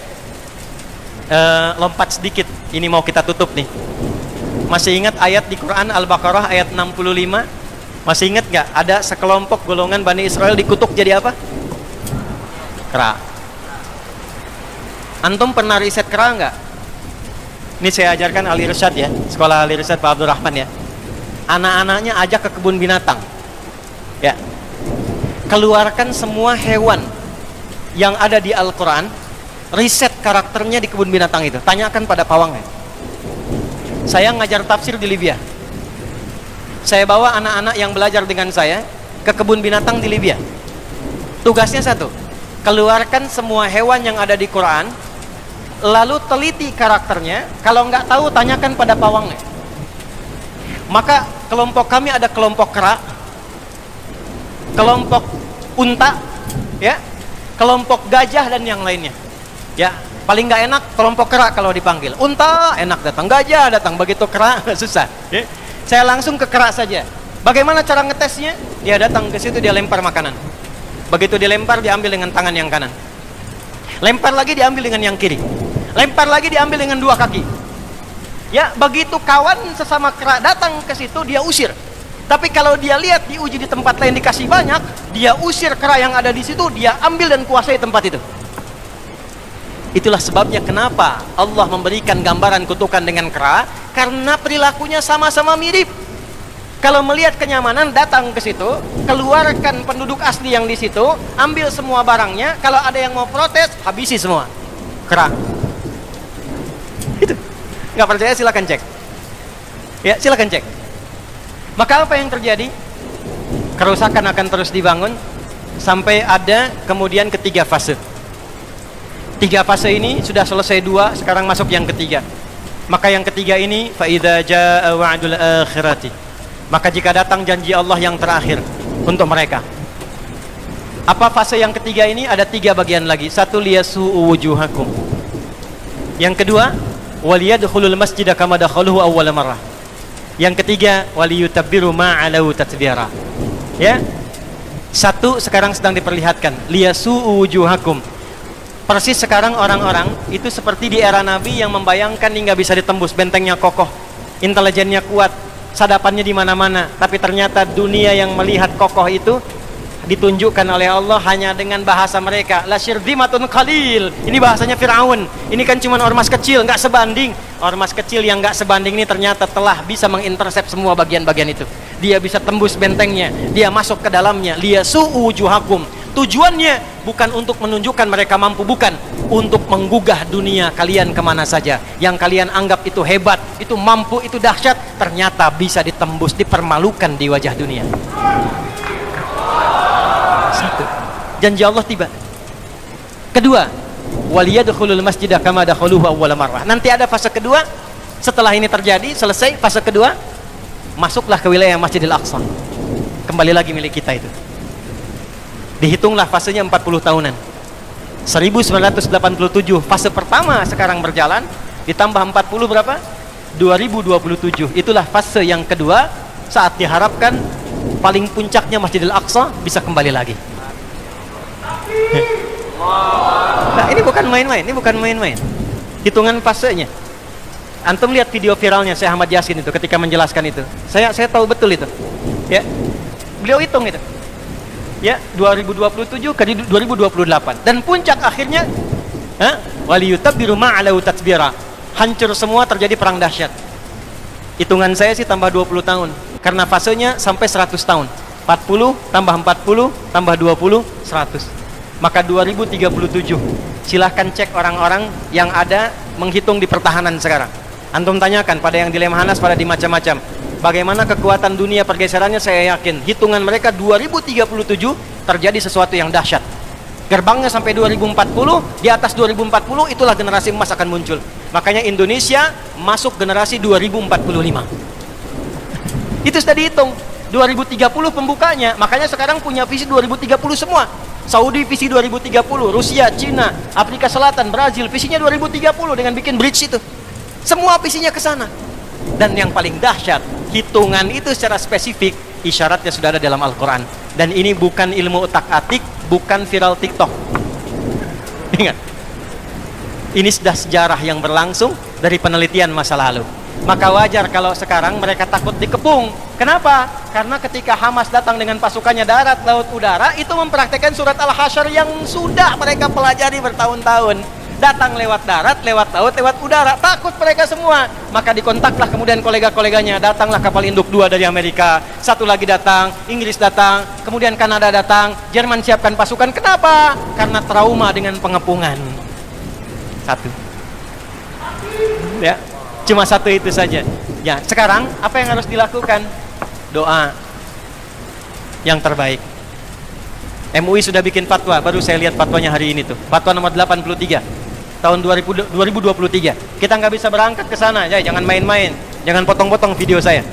S3: lompat sedikit, ini mau kita tutup nih. Masih ingat ayat di Quran Al-Baqarah ayat 65? Masih ingat nggak? Ada sekelompok golongan Bani Israel dikutuk jadi apa? Kera. Antum pernah riset kera nggak? Ini saya ajarkan Ali Irsyad ya, sekolah Ali Irsyad Pak Abdul Rahman ya. Anak-anaknya ajak ke kebun binatang, ya. Keluarkan semua hewan yang ada di Al-Quran, riset karakternya di kebun binatang itu. Tanyakan pada pawangnya. Saya ngajar tafsir di Libya. Saya bawa anak-anak yang belajar dengan saya ke kebun binatang di Libya. Tugasnya satu, keluarkan semua hewan yang ada di Quran, lalu teliti karakternya. Kalau nggak tahu, tanyakan pada pawangnya. Maka kelompok kami ada kelompok kera, kelompok unta, ya, kelompok gajah dan yang lainnya. Ya, paling nggak enak kelompok kera kalau dipanggil. Unta enak datang, gajah datang, begitu kera susah. Ya. Saya langsung ke kera saja. Bagaimana cara ngetesnya? Dia datang ke situ, dia lempar makanan. Begitu dilempar, diambil dengan tangan yang kanan. Lempar lagi, diambil dengan yang kiri. Lempar lagi, diambil dengan 2 kaki. Ya, begitu kawan sesama kera datang ke situ, dia usir. Tapi kalau dia lihat diuji di tempat lain dikasih banyak, dia usir kera yang ada di situ, dia ambil dan kuasai tempat itu. Itulah sebabnya kenapa Allah memberikan gambaran kutukan dengan kera, karena perilakunya sama-sama mirip. Kalau melihat kenyamanan, datang ke situ, keluarkan penduduk asli yang di situ, ambil semua barangnya. Kalau ada yang mau protes, habisi semua. Kera. Itu. Nggak percaya silakan cek. Ya, silakan cek. Maka apa yang terjadi? Kerusakan akan terus dibangun sampai ada kemudian ketiga fase. 3 fase ini sudah selesai 2, sekarang masuk yang ketiga. Maka yang ketiga ini fa idza jaa wa'dul akhirati. Maka jika datang janji Allah yang terakhir untuk mereka. Apa fase yang ketiga ini? Ada 3 bagian lagi. 1, liyasu'u wujuhakum. Yang kedua, waliyadkhulul masjida kama dakhaluhu awwala marrah. Yang ketiga, waliyutabbiru ma 'alau tatbira. Ya. 1 sekarang sedang diperlihatkan, liyasu'u wujuhakum. Persis sekarang orang-orang itu seperti di era Nabi yang membayangkan hingga bisa ditembus, bentengnya kokoh, intelijennya kuat, sadapannya di mana-mana, tapi ternyata dunia yang melihat kokoh itu ditunjukkan oleh Allah hanya dengan bahasa mereka, la syirzimatun qalil. Ini bahasanya Firaun. Ini kan cuma ormas kecil, nggak sebanding. Ormas kecil yang nggak sebanding ini ternyata telah bisa mengintersep semua bagian-bagian itu. Dia bisa tembus bentengnya, dia masuk ke dalamnya. Liyasu'u wujuhakum. Tujuannya bukan untuk menunjukkan mereka mampu, bukan, untuk menggugah dunia kalian kemana saja. Yang kalian anggap itu hebat, itu mampu, itu dahsyat, ternyata bisa ditembus, dipermalukan di wajah dunia. 1, janji Allah tiba. Kedua, waliyadkhulul masjidah kama dakhaluhu awwala marrah. Nanti ada fase kedua. Setelah ini terjadi, selesai fase kedua, masuklah ke wilayah Masjidil Aqsa. Kembali lagi milik kita itu. Dihitunglah fasenya 40 tahunan. 1987 fase pertama sekarang berjalan, ditambah 40 berapa? 2027. Itulah fase yang kedua, saat diharapkan paling puncaknya Masjidil Aqsa bisa kembali lagi. Nah, ini bukan main-main, ini bukan main-main. Hitungan fasenya. Antum lihat video viralnya Syekh Ahmad Yasin itu ketika menjelaskan itu. Saya tahu betul itu. Ya. Beliau hitung itu. Ya, 2027 ke 2028. Dan puncak akhirnya waliyutabbiru ma 'alau tatbira. Hancur semua, terjadi perang dahsyat. Hitungan saya sih tambah 20 tahun. Karena fasenya sampai 100 tahun. 40 tambah 40 tambah 20, 100. Maka 2037. Silahkan cek orang-orang yang ada menghitung di pertahanan sekarang. Antum tanyakan pada yang di Lemhanas, pada di macam-macam. Bagaimana kekuatan dunia pergeserannya, saya yakin hitungan mereka 2037 terjadi sesuatu yang dahsyat. Gerbangnya sampai 2040, di atas 2040 itulah generasi emas akan muncul. Makanya Indonesia masuk generasi 2045. Itu sudah dihitung. 2030 pembukanya. Makanya sekarang punya visi 2030 semua. Saudi visi 2030, Rusia, Cina, Afrika Selatan, Brazil visinya 2030 dengan bikin bridge itu. Semua visinya ke sana. Dan yang paling dahsyat, hitungan itu secara spesifik isyaratnya sudah ada dalam Al-Quran. Dan ini bukan ilmu utak-atik, bukan viral TikTok. Ingat, ini sudah sejarah yang berlangsung dari penelitian masa lalu. Maka wajar kalau sekarang mereka takut dikepung. Kenapa? Karena ketika Hamas datang dengan pasukannya darat, laut, udara, itu mempraktekkan surat Al-Hasyr yang sudah mereka pelajari bertahun-tahun. Datang lewat darat, lewat laut, lewat udara. Takut mereka semua. Maka dikontaklah kemudian kolega-koleganya. Datanglah kapal induk 2 dari Amerika. 1 lagi datang, Inggris datang, kemudian Kanada datang, Jerman siapkan pasukan. Kenapa? Karena trauma dengan pengepungan. 1. Ya, cuma 1 itu saja. Ya, sekarang apa yang harus dilakukan? Doa yang terbaik. MUI sudah bikin fatwa, baru saya lihat fatwanya hari ini tuh. Fatwa nomor 83 tahun 2023. Kita nggak bisa berangkat ke sana, ya, jangan main-main, jangan potong-potong video saya.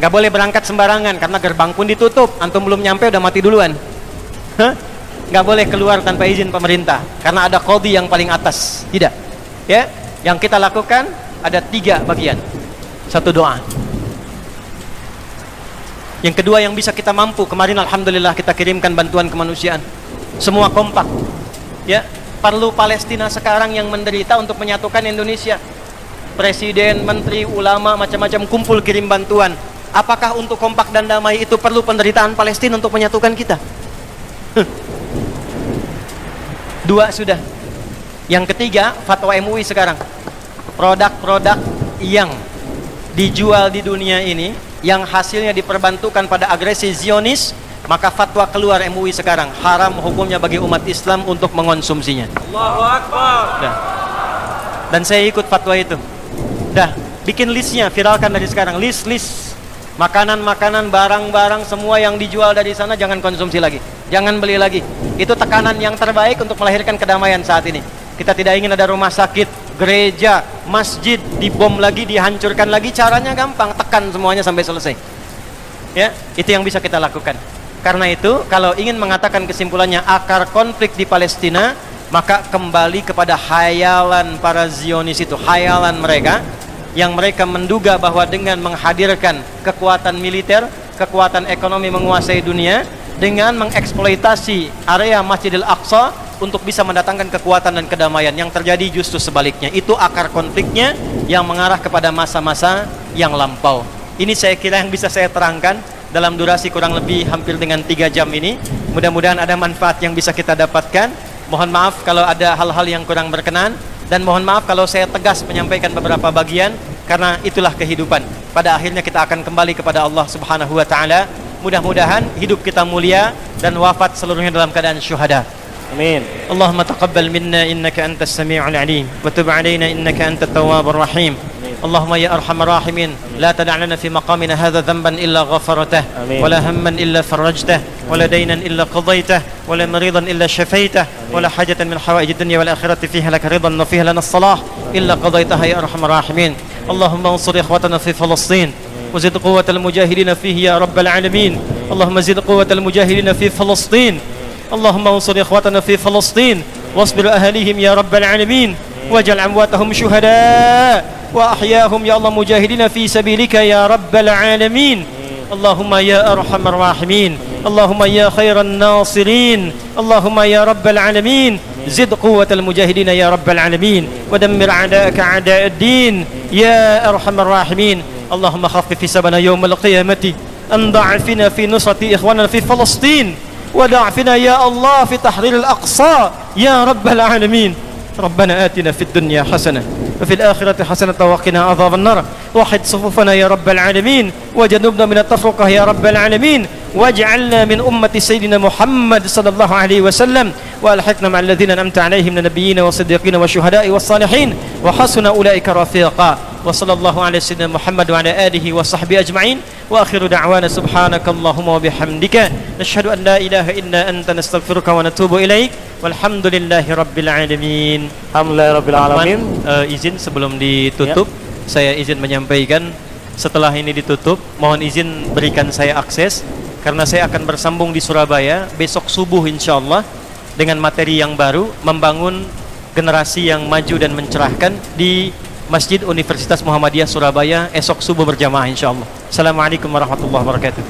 S3: Nggak boleh berangkat sembarangan karena gerbang pun ditutup. Antum belum nyampe udah mati duluan. Nggak boleh keluar tanpa izin pemerintah karena ada qadhi yang paling atas. Tidak. Ya, yang kita lakukan ada 3 bagian. 1 doa. Yang kedua yang bisa kita mampu, kemarin alhamdulillah kita kirimkan bantuan kemanusiaan. Semua kompak. Ya, perlu Palestina sekarang yang menderita untuk menyatukan Indonesia. presiden, menteri, ulama, macam-macam kumpul kirim bantuan. Apakah untuk kompak dan damai itu perlu penderitaan Palestina untuk menyatukan kita? Dua sudah. Yang ketiga, fatwa MUI sekarang. Produk-produk yang dijual di dunia ini yang hasilnya diperbantukan pada agresi Zionis, maka fatwa keluar MUI sekarang, haram hukumnya bagi umat Islam untuk mengonsumsinya.
S2: Allahu Akbar.
S3: Dah. Dan saya ikut fatwa itu. Dah, bikin listnya, viralkan dari sekarang, list makanan-makanan, barang-barang semua yang dijual dari sana jangan konsumsi lagi, jangan beli lagi. Itu tekanan yang terbaik untuk melahirkan kedamaian saat ini. Kita tidak ingin ada rumah sakit, gereja, masjid dibom lagi, dihancurkan lagi. Caranya gampang, tekan semuanya sampai selesai. Ya, itu yang bisa kita lakukan. Karena itu, kalau ingin mengatakan kesimpulannya akar konflik di Palestina, maka kembali kepada hayalan para Zionis itu, hayalan mereka yang mereka menduga bahwa dengan menghadirkan kekuatan militer, kekuatan ekonomi menguasai dunia, dengan mengeksploitasi area Masjidil Aqsa untuk bisa mendatangkan kekuatan dan kedamaian. Yang terjadi justru sebaliknya. Itu akar konfliknya yang mengarah kepada masa-masa yang lampau. Ini saya kira yang bisa saya terangkan dalam durasi kurang lebih hampir dengan 3 jam ini. Mudah-mudahan ada manfaat yang bisa kita dapatkan. Mohon maaf kalau ada hal-hal yang kurang berkenan, dan mohon maaf kalau saya tegas menyampaikan beberapa bagian, karena itulah kehidupan. Pada akhirnya kita akan kembali kepada Allah Subhanahu wa taala. Mudah-mudahan hidup kita mulia dan wafat seluruhnya dalam keadaan syuhada.
S2: Amin.
S3: Allahumma taqabbal minna innaka antas sami'ul alim wa tub 'alaina innaka antat tawwabur rahim. اللهم يا أرحم الراحمين لا تدع لنا في مقامنا هذا ذنبا إلا غفرته ولا هما إلا فرجته ولا دينا إلا قضيته ولا مريضا إلا شفيته ولا حاجة من حوائج الدنيا والآخرة فيها لك رضا وفيها لنا الصلاح إلا قضيتها يا أرحم الراحمين. اللهم انصر إخوتنا في فلسطين وزد قوة المجاهدين فيه يا رب العالمين. اللهم زد قوة المجاهدين في فلسطين. اللهم انصر إخوتنا في فلسطين واصبر أهليهم يا رب العالمين واجعل أمواتهم شهداء وأحياهم يا الله مجاهدين في سبيلك يا رب العالمين. اللهم يا أرحم الراحمين. اللهم يا خير الناصرين. اللهم يا رب العالمين زد قوة المجاهدين يا رب العالمين ودمر أعداءك أعداء الدين يا أرحم الراحمين. اللهم خفف حسابنا يوم القيامة أن ضعفنا في نصرة إخواننا في فلسطين وضعفنا يا الله في تحرير الأقصى يا رب العالمين. ربنا آتنا في الدنيا حسنة وفي الآخرة حسنة وقنا عذاب النار. وحد صفوفنا يا رب العالمين وجنبنا من التفرقة يا رب العالمين واجعلنا من أمة سيدنا محمد صلى الله عليه وسلم وألحقنا مع الذين أنعمت عليهم من النبيين والصديقين والشهداء والصالحين وحسن أولئك رفيقا. وصلى الله على سيدنا محمد وعلى آله وصحبه أجمعين وآخر دعوانا سبحانك اللهم وبحمدك نشهد أن لا إله إلا أنت نستغفرك ونتوب إليك والحمد لله رب العالمين.
S2: Alhamdulillah rabbil alamin.
S3: Izin sebelum ditutup, saya izin menyampaikan setelah ini ditutup, mohon izin berikan saya akses karena saya akan bersambung di Surabaya besok subuh insyaallah dengan materi yang baru, membangun generasi yang maju dan mencerahkan di Masjid Universitas Muhammadiyah Surabaya esok subuh berjamaah insyaallah. Assalamualaikum warahmatullahi wabarakatuh.